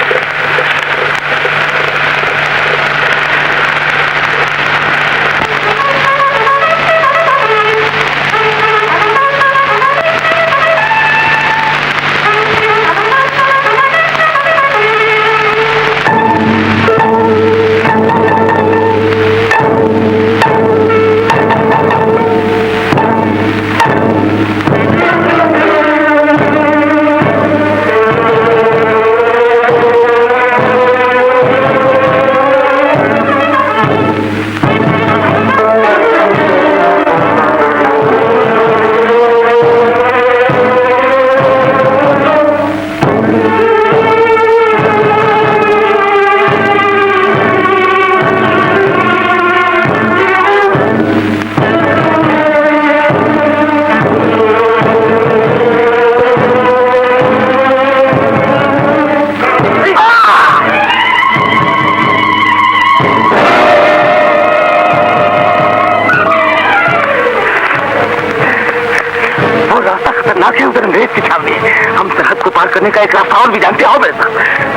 उधर अंग्रेज की छावनी है। हम सरहद को पार करने का एक रास्ता और भी जानते हो मेरे साथ।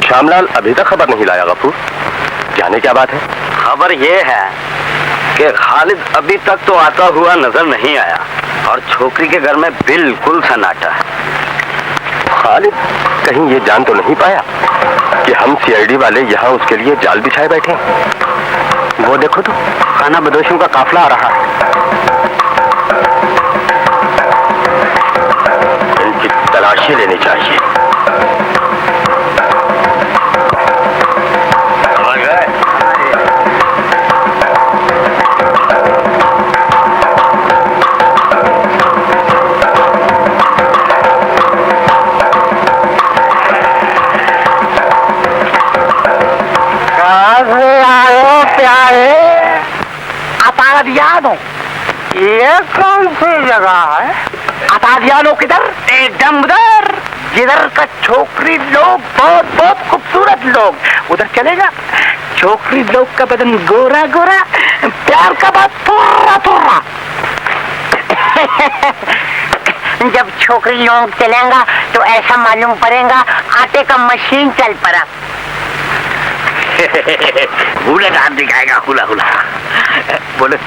श्यामलाल अभी तक खबर नहीं लाया गफूर। जाने क्या बात है? खबर ये है कि खालिद अभी तक तो आता हुआ नजर नहीं आया और छोकरी के घर में बिल्कुल सन्नाटा है। खालिद कहीं ये जान तो नहीं पाया कि हम सीआईडी वाले यहाँ उसके लिए जाल बिछाए बैठे हैं? वो देखो तो खाना बदोशों का काफिला आ रहा है। इनकी तलाशी लेनी चाहिए। अतादियानो, ये कौन सी जगह है? अतादियानो किधर? एकदम उधर, जिधर का छोकरी लोग बहुत बहुत खूबसूरत लोग उधर चलेगा। छोकरी लोग का बदन गोरा गोरा, प्यार का बात थोड़ा थोड़ा। जब छोकरी लोग चलेगा तो ऐसा मालूम पड़ेगा आटे का मशीन चल पड़ा। हुला डांस दिखाएगा, हुला हुला। बोले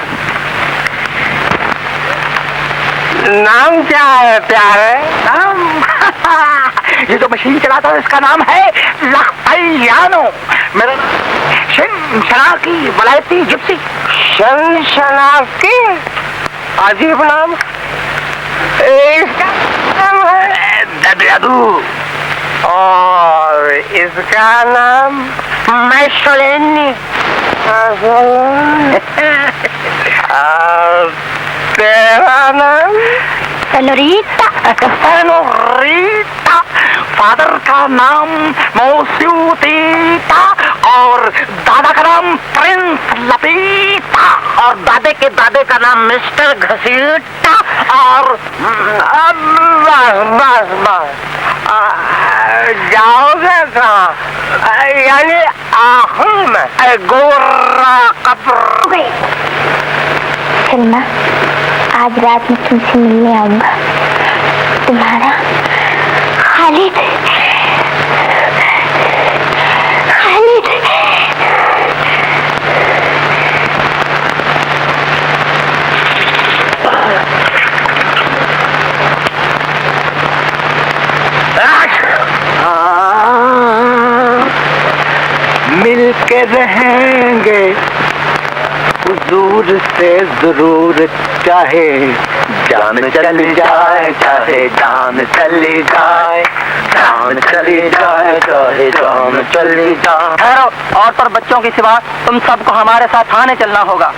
नाम क्या है प्यारे? नाम ये जो मशीन चलाता है इसका नाम है लखपैयानो। मेरा शनाकी वलायती जिप्सी। शनाकी अजीब नाम। इसका नाम है ददू और इसका नाम मैसोलिनी। तेरा नाम? सेनोरिटा। सेनोरिटा। फादर का नाम मोस्यूटीटा और दादा का नाम प्रिंस लपीटा और दादे के दादे का नाम मिस्टर घसीटा और बस जाओगे कहाँ? यानी आखिर में गोरा कब्र। सलमा, आज रात में तुमसे मिलने आऊंगा। तुम्हारा खालिद। खालिद। मिल के रहेंगे हुजूर से जरूर, चाहे जान चली जाए, चाहे जान चली जाए, जान चली जाए, चाहे जान चली जाए। ठहरो, औरत और बच्चों के सिवा तुम सबको हमारे साथ थाने चलना होगा।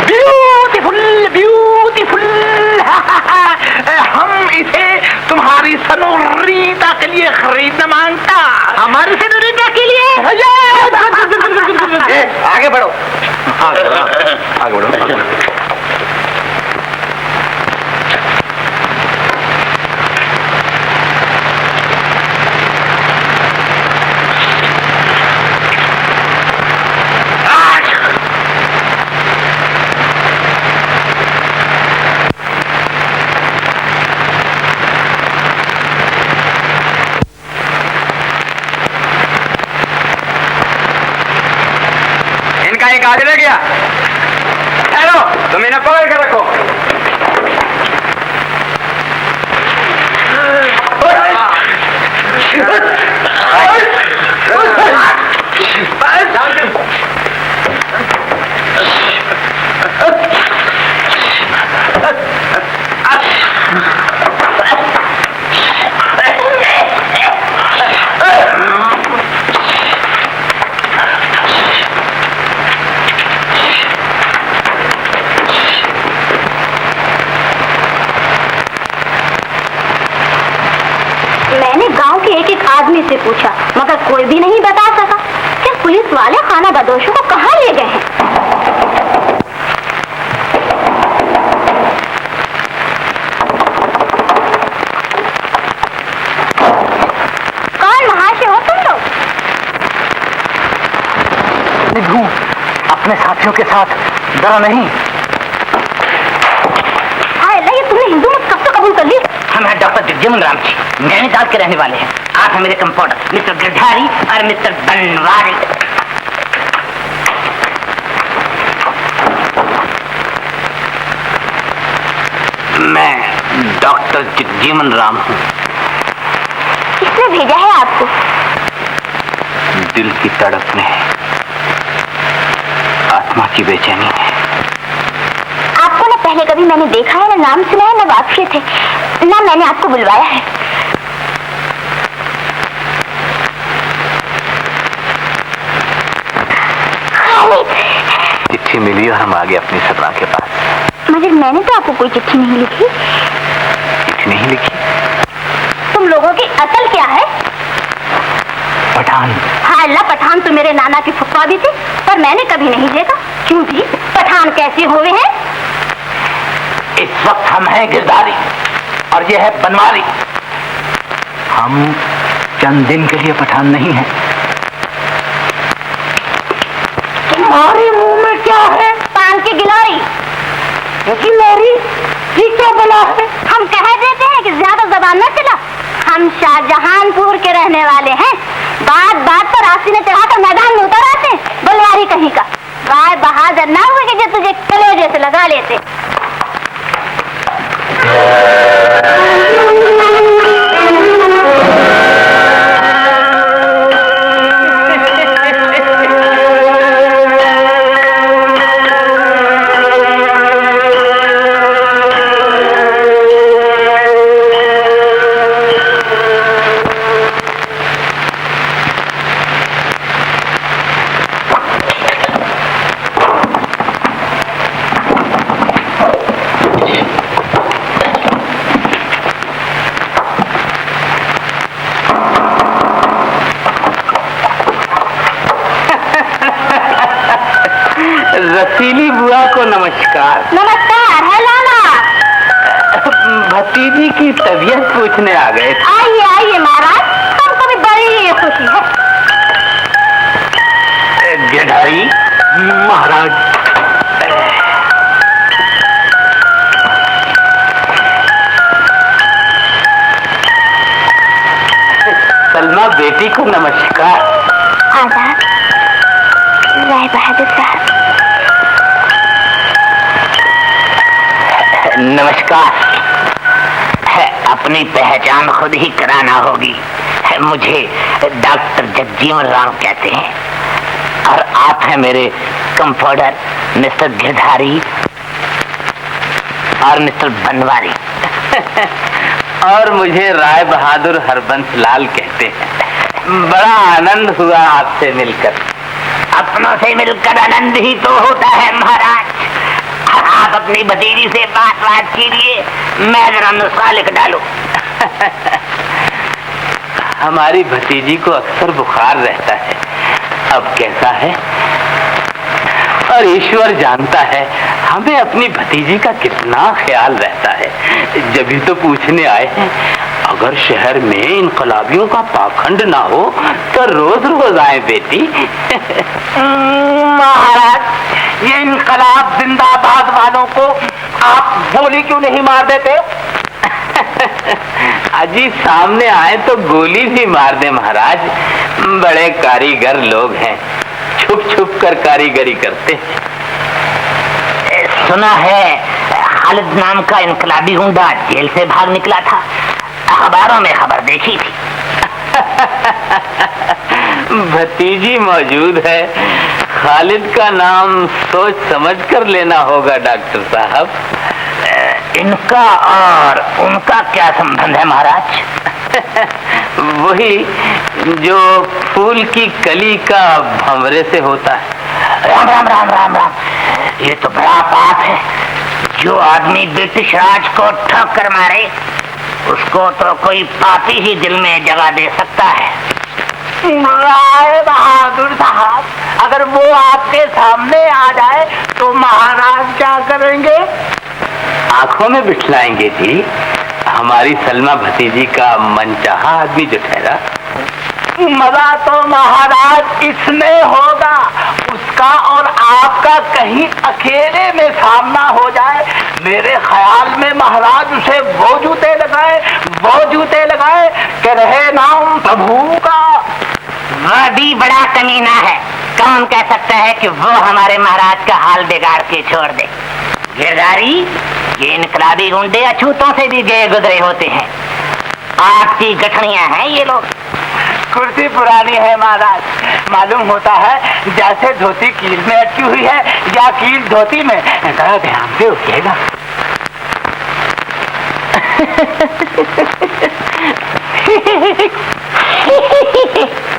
Beautiful beautiful. हम इसे तुम्हारी सनोरीता के लिए खरीदना मांगता। हमारी सनोरीता के लिए? आगे बढ़ो, आगे बढ़ो। एक आगे रह गया। हेलो, तुम इन्हें पकड़ कर रखो। एक आदमी से पूछा मगर कोई भी नहीं बता सका कि पुलिस वाले खाना बदोशों को कहाँ ले गए हैं। कौन वहां से हो तुम लोग? निधू, अपने साथियों के साथ डरा नहीं। हाय अल्लाह, ये तुमने हिंदू मत कब तो कबूल हम हैं डॉक्टर जगजीवन राम जी, नैनीताल के रहने वाले हैं। आप हैं मेरे कंपाउंडर मिस्टर गिरधारी और मिस्टर बनवारी। मैं डॉक्टर जगजीवन राम हूँ। किसने भेजा है आपको? दिल की तड़प में, आत्मा की बेचैनी है। आपको ना पहले कभी मैंने देखा है, ना नाम सुना है, ना वाकिफ है, ना मैंने आपको बुलवाया है। चिट्ठी मिली और हम आ गए अपनी सपना के पास। मगर मैंने तो आपको कोई चिट्ठी नहीं लिखी। चिट्ठी नहीं लिखी? तुम लोगों की असल क्या है? पठान। हाँ अल्लाह, पठान तो मेरे नाना की फुफा भी थे, पर मैंने कभी नहीं देखा। क्यों जी, पठान कैसे हुए हैं? इस वक्त हम हैं गिरधारी और ये है बनवारी। हम चंद दिन के लिए पठान नहीं हैं। तुम्हारे मुंह में क्या है? पान की गिलोरी। गिलोरी? ये क्या बला है? हम कह देते हैं कि ज्यादा जबान न चला। हम शाहजहानपुर के रहने वाले हैं। बात बात पर रास्ते में चढ़ाकर मैदान में उतर आते हैं। बलियारी कहीं का गाय बहादुर ना हुए कि जो तुझे कलेजे से लगा लेते। रसीली बुआ को नमस्कार। नमस्कार है लाला। भतीजी की तबीयत पूछने आ गए। आइए आइए महाराज, हमको भी बड़ी खुशी है। गिरधारी महाराज, सलमा बेटी को नमस्कार। आदाब राय बहादुर साहब। नमस्कार। अपनी पहचान खुद ही कराना होगी। मुझे डॉक्टर जगजीवन राम कहते हैं और आप हैं मेरे कंपाउंडर मिस्टर गिरधारी और मिस्टर बनवारी। और मुझे राय बहादुर हरबंस लाल कहते हैं। बड़ा आनंद हुआ आपसे मिलकर। अपनों से मिलकर आनंद ही तो होता है महाराज। आप अपनी भतीजी से बात कीजिए, मैं जरा नुस्खा लिख डालूं। हमारी भतीजी को अक्सर बुखार रहता है, अब कैसा है और ईश्वर जानता है हमें अपनी भतीजी का कितना ख्याल रहता है। जब तो पूछने आए हैं। अगर शहर में इनकलाबियों का पाखंड ना हो तो रोज रोज आए बेटी। महाराज, ये इनकलाब जिंदाबाद वालों को आप गोली क्यों नहीं मार देते? अजी सामने आए तो गोली भी मार दे महाराज। बड़े कारीगर लोग हैं, छुप छुप कर कारीगरी करते हैं। सुना है खालिद नाम का इनकलाबी गुंडा जेल से भाग निकला था, अखबारों में खबर देखी थी। भतीजी मौजूद है, खालिद का नाम सोच समझ कर लेना होगा डॉक्टर साहब। इनका और उनका क्या संबंध है महाराज? वही जो फूल की कली का भंवरे से होता है। राम राम राम राम राम, ये तो बड़ा पाप है। जो आदमी ब्रिटिश राज को ठोकर मारे उसको तो कोई पापी ही दिल में जगह दे सकता है। राय बहादुर साहब, अगर वो आपके सामने आ जाए तो महाराज क्या करेंगे? आंखों में बिठलाएंगे जी। हमारी सलमा भतीजी का मनचाहा आदमी जो ठहरा। मजा तो महाराज इसमें होगा, उसका और आपका कहीं अकेले में सामना हो जाए मेरे ख्याल में महाराज उसे वो जूते लगाए कि रहे नाम प्रभु का। वह भी बड़ा कमीना है। कौन कह सकता है कि वो हमारे महाराज का हाल बिगाड़ के छोड़ दे। गिरधारी, ये इनकलाबी गुंडे अछूतों से भी गए गुजरे होते हैं। आपकी गठनियां हैं ये लोग। कुर्सी पुरानी है महाराज, मालूम होता है जैसे धोती कील में अटकी हुई है या कील धोती में। जरा ध्यान से उठिएगा।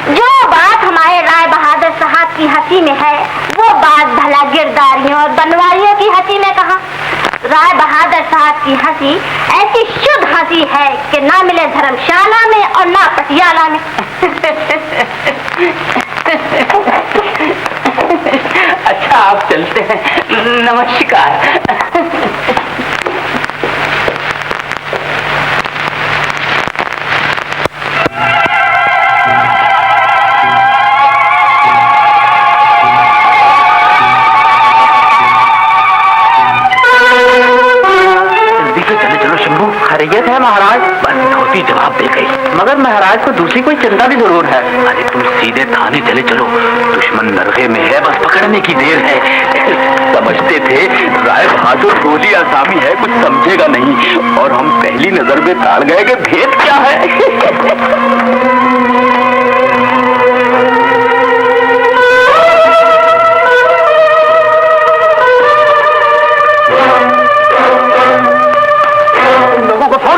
जो बात हमारे राय बहादुर साहब की हंसी में है, वो बात भला गिरदारियों और बनवारियों की हंसी में कहा। राय बहादुर साहब की हंसी ऐसी शुद्ध हंसी है कि ना मिले धर्मशाला में और ना पटियाला में। अच्छा, आप चलते हैं। नमस्कार। खैरियत है महाराज? बस धोती जवाब दे गई। मगर महाराज को दूसरी कोई चिंता भी जरूर है। अरे तुम सीधे थाने चले चलो, दुश्मन नरगे में है, बस पकड़ने की देर है। समझते थे राय बहादुर गोली आसामी है, कुछ समझेगा नहीं, और हम पहली नजर में ताड़ गए कि भेद क्या है।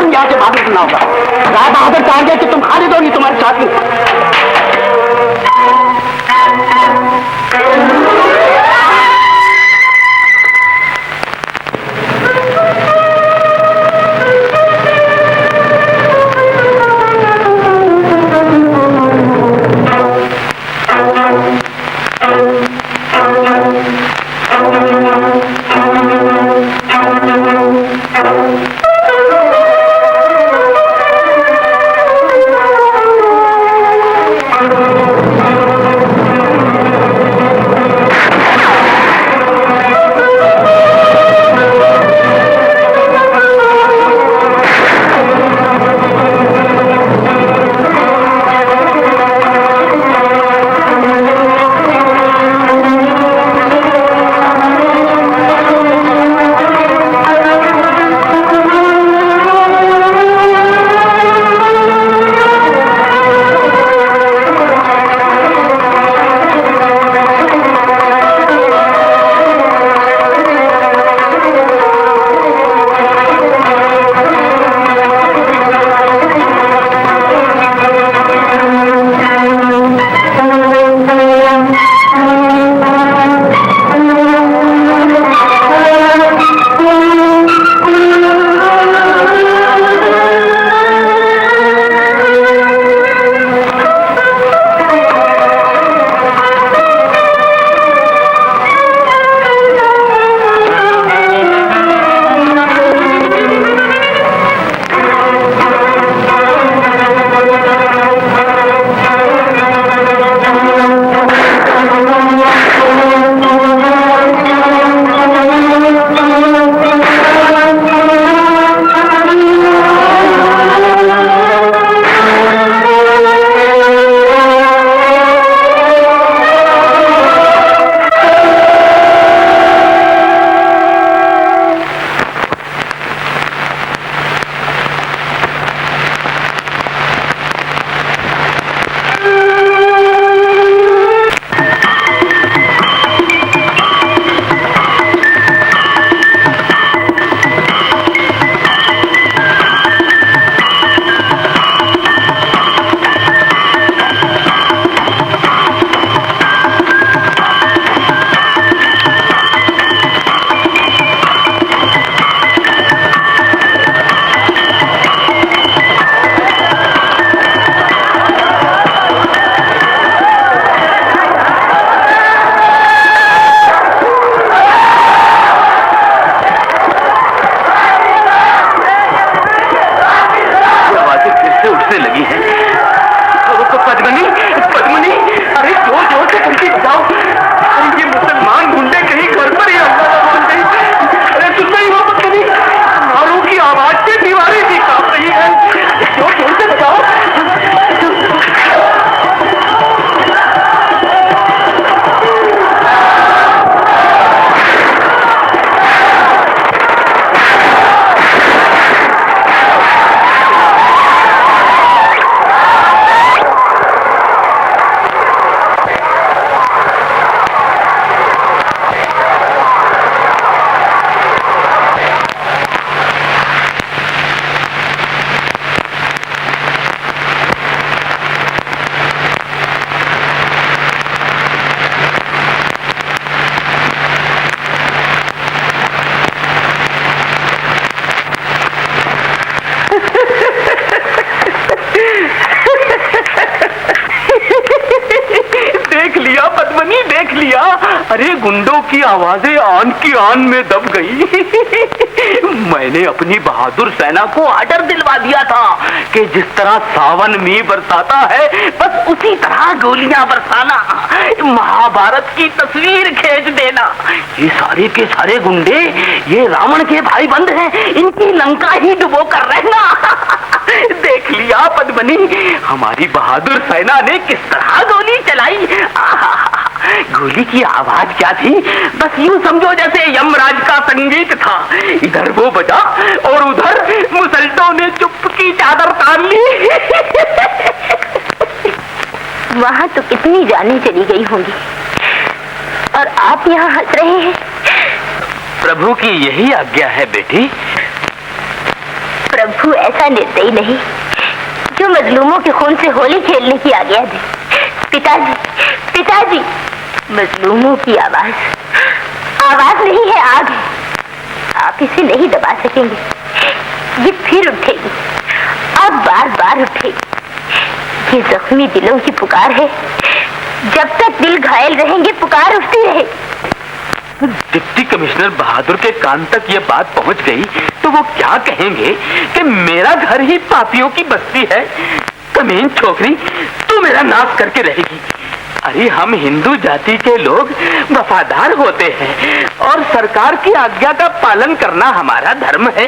यहाँ से भाग निकलना होगा। राय बहादुर चाह गया कि तुम खाली दोगी तुम्हारे साथी। अरे गुंडों की आवाजें आन की आन में दब गई। मैंने अपनी बहादुर सेना को ऑर्डर दिलवा दिया था कि जिस तरह सावन में बरसाता है बस उसी तरह गोलियां बरसाना, महाभारत की तस्वीर खींच देना। ये सारे के सारे गुंडे ये रावण के भाई बंद हैं, इनकी लंका ही डुबो कर रहना। देख लिया पद्मनी, हमारी बहादुर सेना ने किस तरह गोली चलाई। गोली की आवाज क्या थी, बस यूं समझो जैसे यमराज का संगीत था। इधर वो बजा और उधर मुसल्टों ने चुप की चादर तान ली। वहां तो कितनी जानें चली गई होंगी और आप यहाँ हंस रहे हैं। प्रभु की यही आज्ञा है बेटी। प्रभु ऐसा निर्दयी नहीं जो मजलूमों के खून से होली खेलने की आज्ञा दे। पिताजी, पिताजी, मजलूमों की आवाज आवाज नहीं है, आग है। आप इसे नहीं दबा सकेंगे, ये फिर उठेगी, अब बार बार उठेगी। ये जख्मी दिलों की पुकार है, जब तक दिल घायल रहेंगे पुकार उठती रहेगी। डिप्टी कमिश्नर बहादुर के कान तक ये बात पहुंच गई तो वो क्या कहेंगे कि मेरा घर ही पापियों की बस्ती है। कमीन छोकरी, तू मेरा नाश करके रहेगी। अरे हम हिंदू जाति के लोग वफादार होते हैं और सरकार की आज्ञा का पालन करना हमारा धर्म है।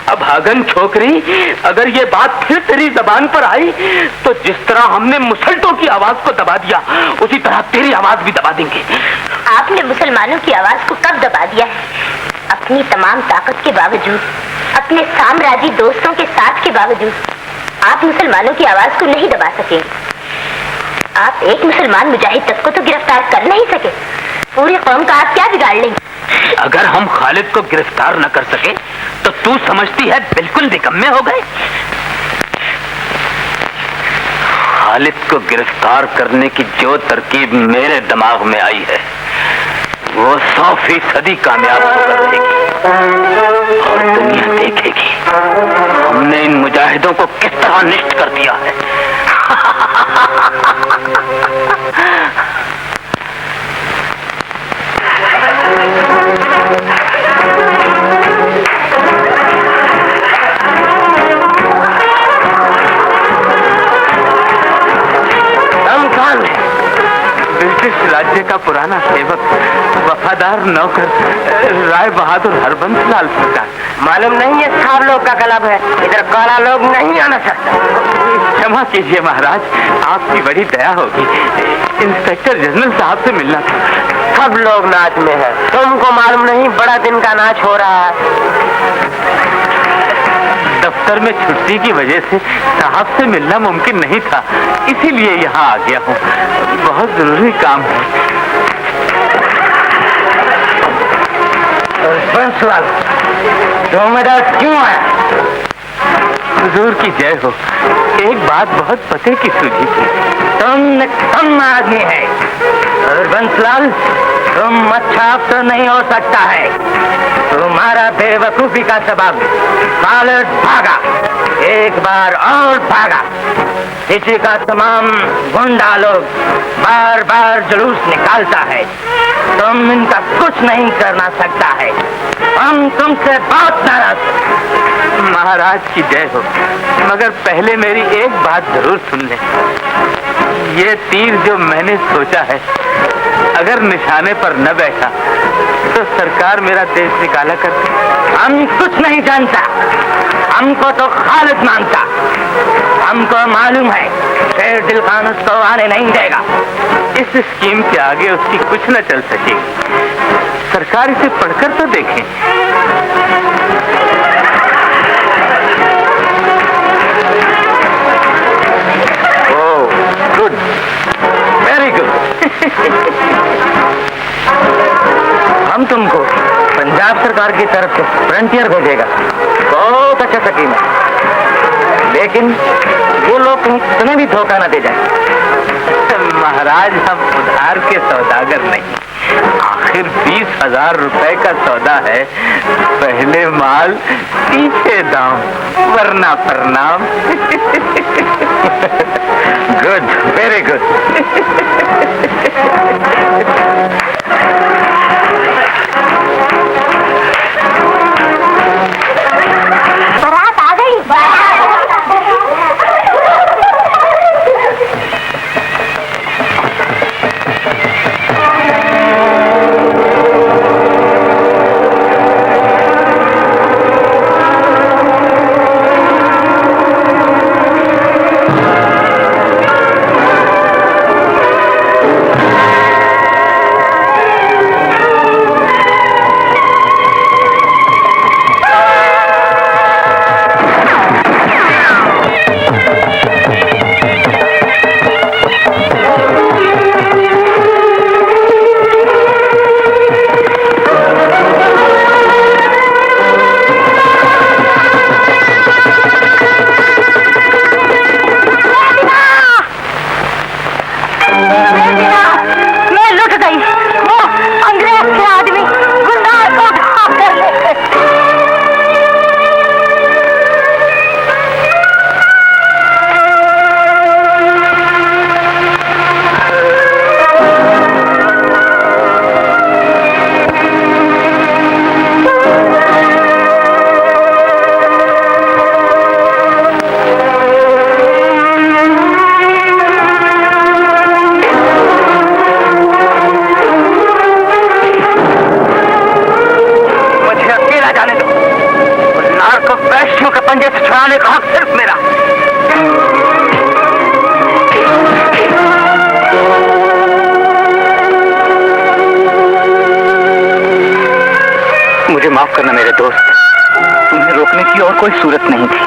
अब भागन छोकरी, अगर ये बात फिर तेरी जबान पर आई तो जिस तरह हमने मुसल्टों की आवाज को दबा दिया उसी तरह तेरी आवाज भी दबा देंगे। आपने मुसलमानों की आवाज को कब दबा दिया है? अपनी तमाम ताकत के बावजूद, अपने साम्राज्यी दोस्तों के साथ के बावजूद आप मुसलमानों की आवाज को नहीं दबा सकेंगे। आप एक मुसलमान मुजाहिद तक को तो गिरफ्तार कर नहीं सके, पूरी कौम का आप क्या बिगाड़ लेंगे? अगर हम खालिद को गिरफ्तार न कर सके तो तू समझती है बिल्कुल निकम्मे हो गए। खालिद को गिरफ्तार करने की जो तरकीब मेरे दिमाग में आई है वो 100% कामयाब होकर रहेगी और दुनिया देखेगी हमने इन मुजाहिदों को किस तरह नष्ट कर दिया है। ब्रिटिश राज्य का पुराना सेवक, वफादार नौकर राय बहादुर हरबंस लाल सरकार। मालूम नहीं है साहब लोग का क्लब है, इधर काला लोग नहीं आना सकता। क्षमा कीजिए महाराज, आपकी बड़ी दया होगी। इंस्पेक्टर जनरल साहब से मिलना था। सब लोग नाच में है, तुमको मालूम नहीं बड़ा दिन का नाच हो रहा है। दफ्तर में छुट्टी की वजह से साहब से मिलना मुमकिन नहीं था, इसीलिए यहाँ आ गया हूँ। बहुत जरूरी काम है। क्यों आया? हुजूर की जय हो। एक बात बहुत पते की सूझी थी। तुम कम आदमी है और बंसलाल, तुम अच्छा अफसर नहीं हो सकता है। तुम्हारा बेवकूफी का सबब खालिद भागा, एक बार और भागा। इसी का तमाम गुंडा लोग बार बार जुलूस निकालता है। तुम इनका कुछ नहीं करना सकता है। हम तुमसे बहुत नाराज। महाराज की जय हो, मगर पहले मेरी एक बात जरूर सुन लें। ये तीर जो मैंने सोचा है अगर निशाने पर न बैठा तो सरकार मेरा देश निकाला करती। हम कुछ नहीं जानता, हमको तो खालिद मानता। हमको मालूम है शेर दिल खान उसको आने नहीं देगा। इस स्कीम के आगे उसकी कुछ न चल सकेगी। सरकार इसे पढ़कर तो देखें। Good, very good. हम तुमको पंजाब सरकार की तरफ से फ्रंटियर भेजेगा, बहुत अच्छा स्कीम है, लेकिन वो लोग तुम्हें भी धोखा न दे जाए। महाराज हम उधार के सौदागर नहीं, आखिर 20,000 रुपए का सौदा है। पहले माल पीछे दाम, वरना प्रणाम। Good, very good. दुश्मनों के पंजे से छुड़ाने का हक सिर्फ मेरा। मुझे माफ करना मेरे दोस्त, तुम्हें रोकने की और कोई सूरत नहीं थी।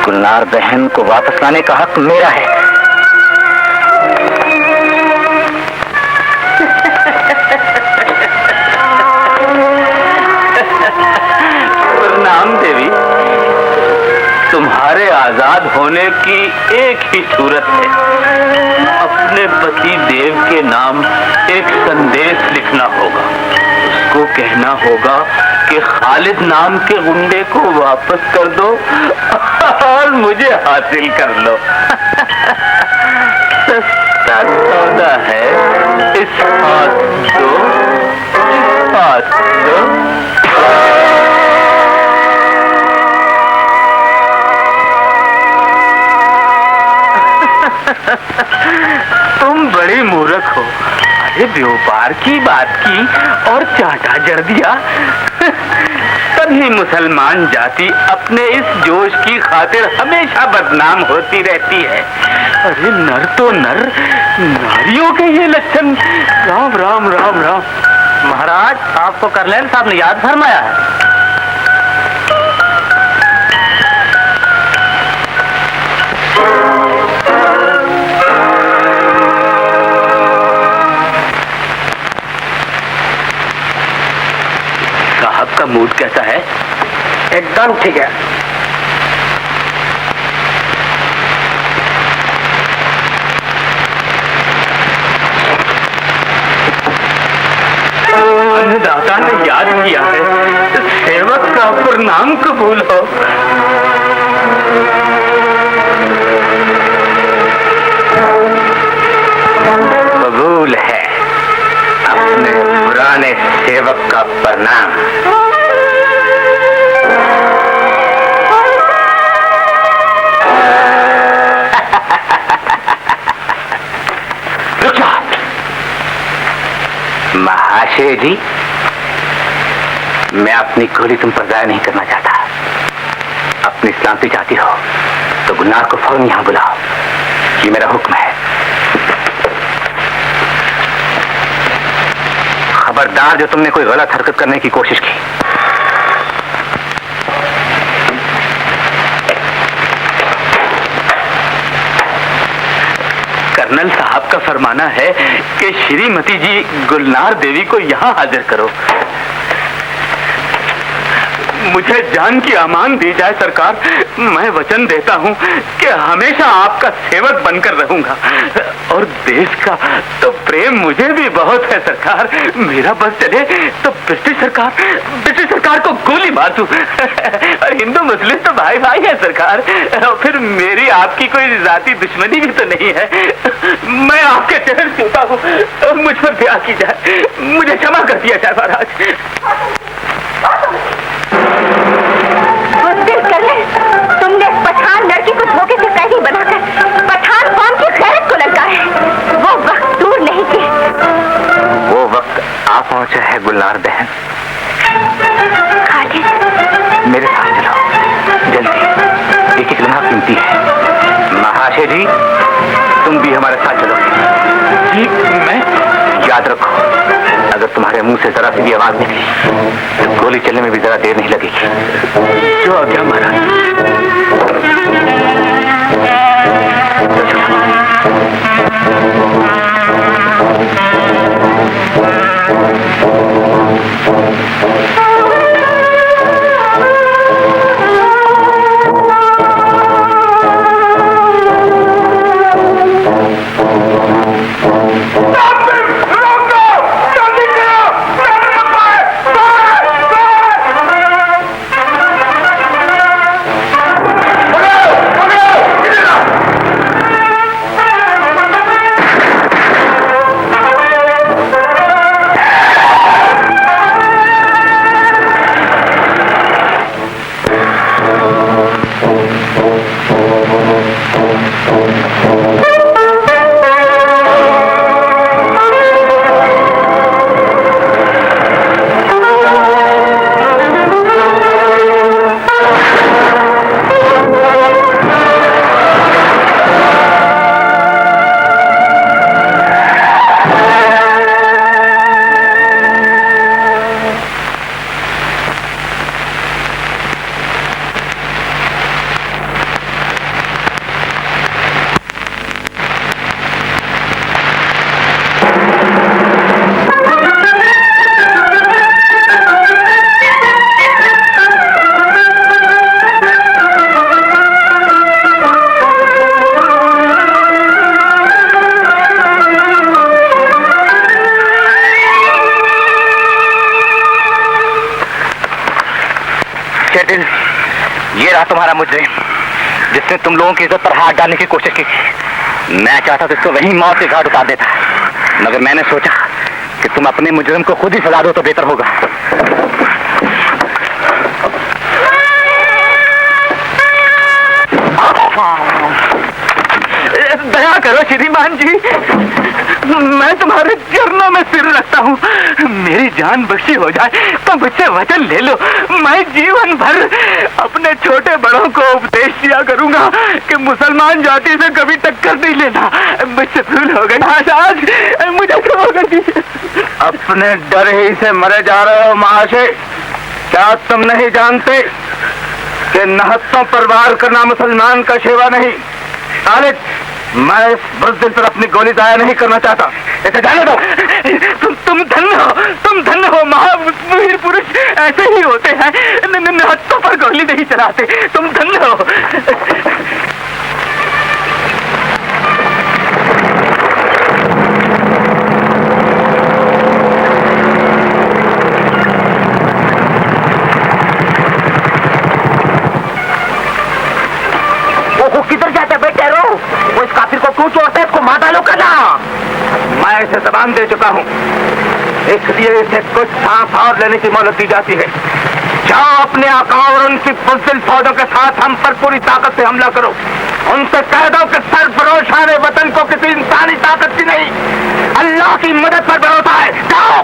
गुलनार बहन को वापस लाने का हक मेरा है। प्रणाम देवी, तुम्हारे आजाद होने की एक ही सूरत है, अपने पति देव के नाम एक संदेश लिखना होगा। उसको कहना होगा कि खालिद नाम के गुंडे को वापस कर दो और मुझे हासिल कर लो। सस्ता सौदा है, इस हाथ दो, इस हाथ दो। तुम बड़ी मूर्ख हो। अरे व्यापार की बात की और चाटा जड़ दिया। तभी मुसलमान जाति अपने इस जोश की खातिर हमेशा बदनाम होती रहती है। अरे नर तो नर, नारियों के ये लक्षण। राम राम राम राम। महाराज, आपको कर्नल साहब ने याद फरमाया है। आपका मूड कैसा है? एकदम ठीक है। अन्नदाता ने याद किया है, सेवक का प्रणाम कबूल हो। कबूल है अपने पुराने सेवक का प्रणाम। महाशय जी, मैं अपनी गोली तुम पर जाया नहीं करना चाहता। अपनी सलामती चाहती हो तो गुलनार को फौरन यहां बुलाओ, ये मेरा हुक्म है। खबरदार जो तुमने कोई गलत हरकत करने की कोशिश की। कर्नल साहब का फरमाना है कि श्रीमती जी गुलनार देवी को यहाँ हाजिर करो। मुझे जान की अमान दी जाए सरकार। मैं वचन देता हूँ कि हमेशा आपका सेवक बनकर रहूंगा। और देश का तो प्रेम मुझे भी बहुत है सरकार। मेरा बस चले तो ब्रिटिश सरकार को गोली मार दूं। और हिंदू मुस्लिम तो भाई भाई है सरकार। फिर मेरी आपकी कोई जाति दुश्मनी भी तो नहीं है। मैं आपके चरण छूता हूँ, मुझ पर दया की जाए, मुझे क्षमा कर दिया जाए महाराज। तुमने पठान लड़की को धोखे से कैदी बनाकर पठान कौम की गैरत को लगता है। वो वक्त दूर नहीं थी। वो वक्त आ पहुंचा है गुलनार बहन। मेरे साथ चलो जल्दी, एक लम्हा कीमती है। महाशय जी, तुम भी हमारे साथ चलोगे। जी, मैं याद रखो, अगर तुम्हारे मुंह से जरा सी भी आवाज निकली तो गोली चलने में भी जरा देर नहीं लगेगी। जो आज्ञा महाराज। शेरदिल, ये रहा तुम्हारा मुजरिम जिसने तुम लोगों की इज्जत पर हाथ डालने की कोशिश की। मैं चाहता था इसको वहीं मौत के घाट उतार देता, मगर मैंने सोचा कि तुम अपने मुजरिम को खुद ही सजा दो तो बेहतर होगा। दया करो श्रीमान जी, मैं तुम्हारे चरणों में सिर रखता हूँ। मेरी जान बख्शी हो जाए तो मुझसे वचन ले लो, मैं जीवन भर अपने छोटे बड़ों को उपदेश दिया करूंगा कि मुसलमान जाति से कभी टक्कर नहीं लेना। मुझसे भूल हो गई, आज मुझे क्षमा कर दीजिए। अपने डर ही से मरे जा रहे हो महाशय। क्या तुम नहीं जानते कि नहत्तों पर वार करना मुसलमान का सेवा नहीं? खालिद, मैं इस बुज़दिल पर अपनी गोली जाया नहीं करना चाहता, इसे जाने दो। तुम धन्य हो महावीर पुरुष ऐसे ही होते हैं, नहत्तों पर गोली नहीं चलाते। तुम धन्य हो। वो किधर जाते बेटे रो? वो इस काफिर को क्यों छोड़ते? इसको मार डालो करना। मैं इसे जबान दे चुका हूँ, इसलिए इसे कुछ सांस और लेने की मोहलत दी जाती है। जाओ अपने आका और उनकी बुज़दिल फौजों के साथ हम पर पूरी ताकत से हमला करो। उनसे कह दो कि सरफरोशान वतन को किसी इंसानी ताकत की नहीं, अल्लाह की मदद पर भरोसा है। जाओ।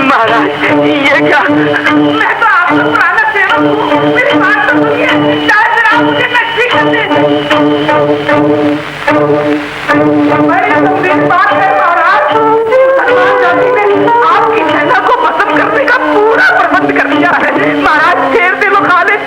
महाराज ये क्या? मैं तो आपका पुराना सेवक हूँ, मेरी बात तो सुनिए। शायद आप मुझे नसीहत कर दें। मेरी संदेश बात है महाराज, मुसलमान जाति ने आपकी सेना को पसंद करने का पूरा प्रबंध कर दिया है। महाराज शेर दे लो खालिद।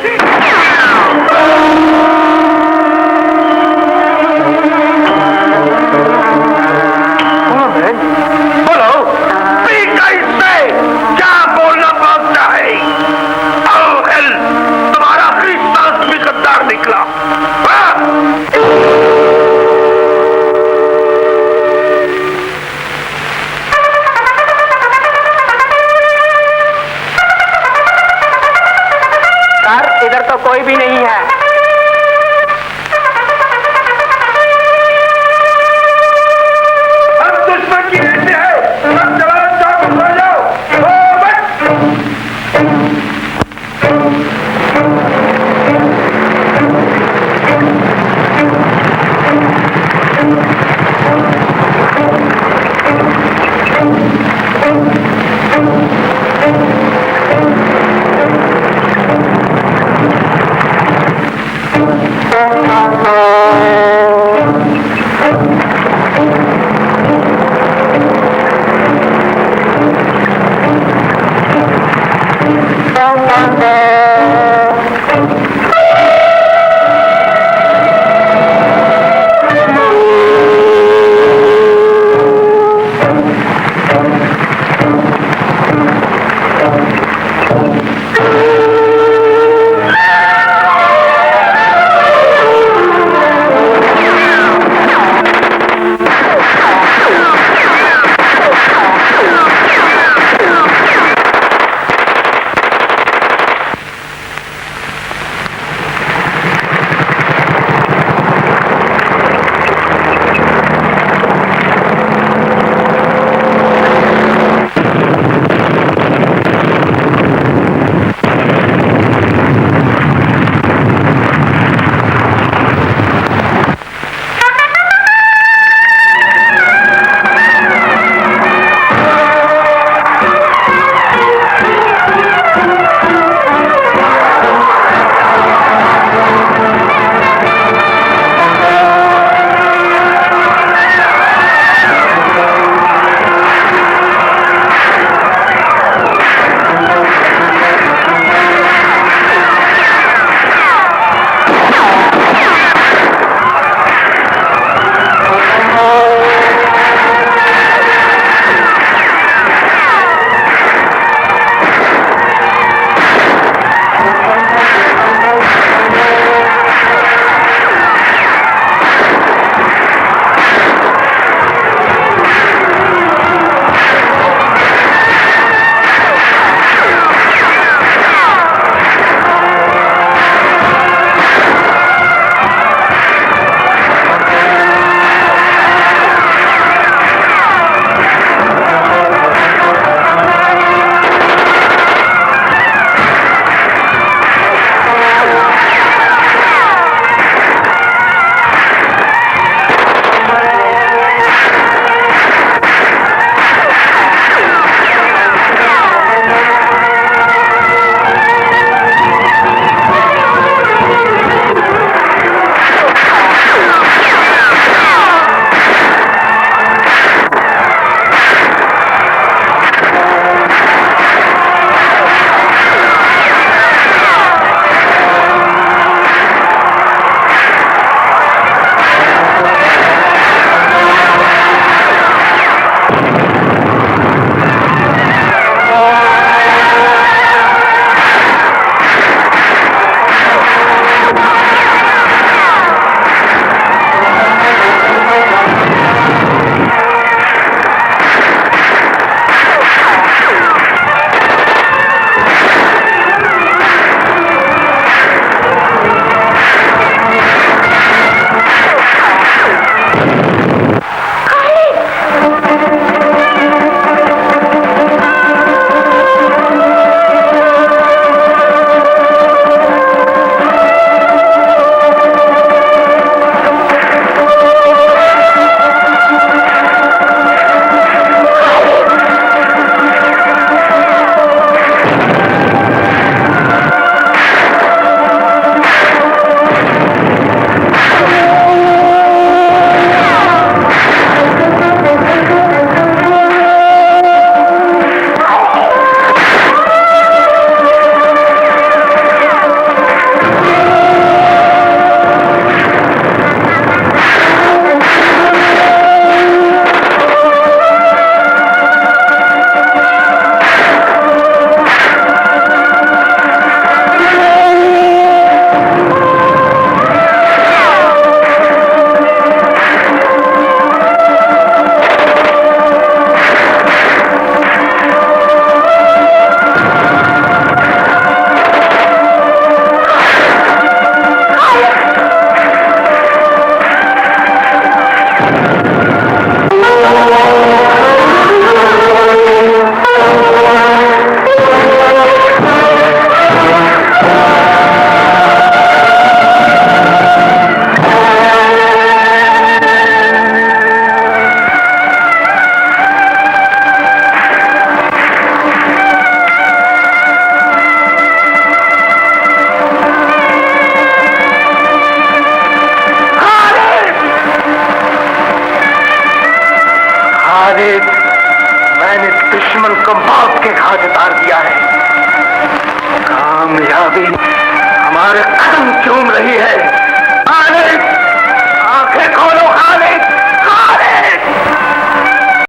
मैंने दुश्मन को मौत के घाट उतार दिया है। कामयाबी हमारे कदम चूम रही है। आंखें खोलो।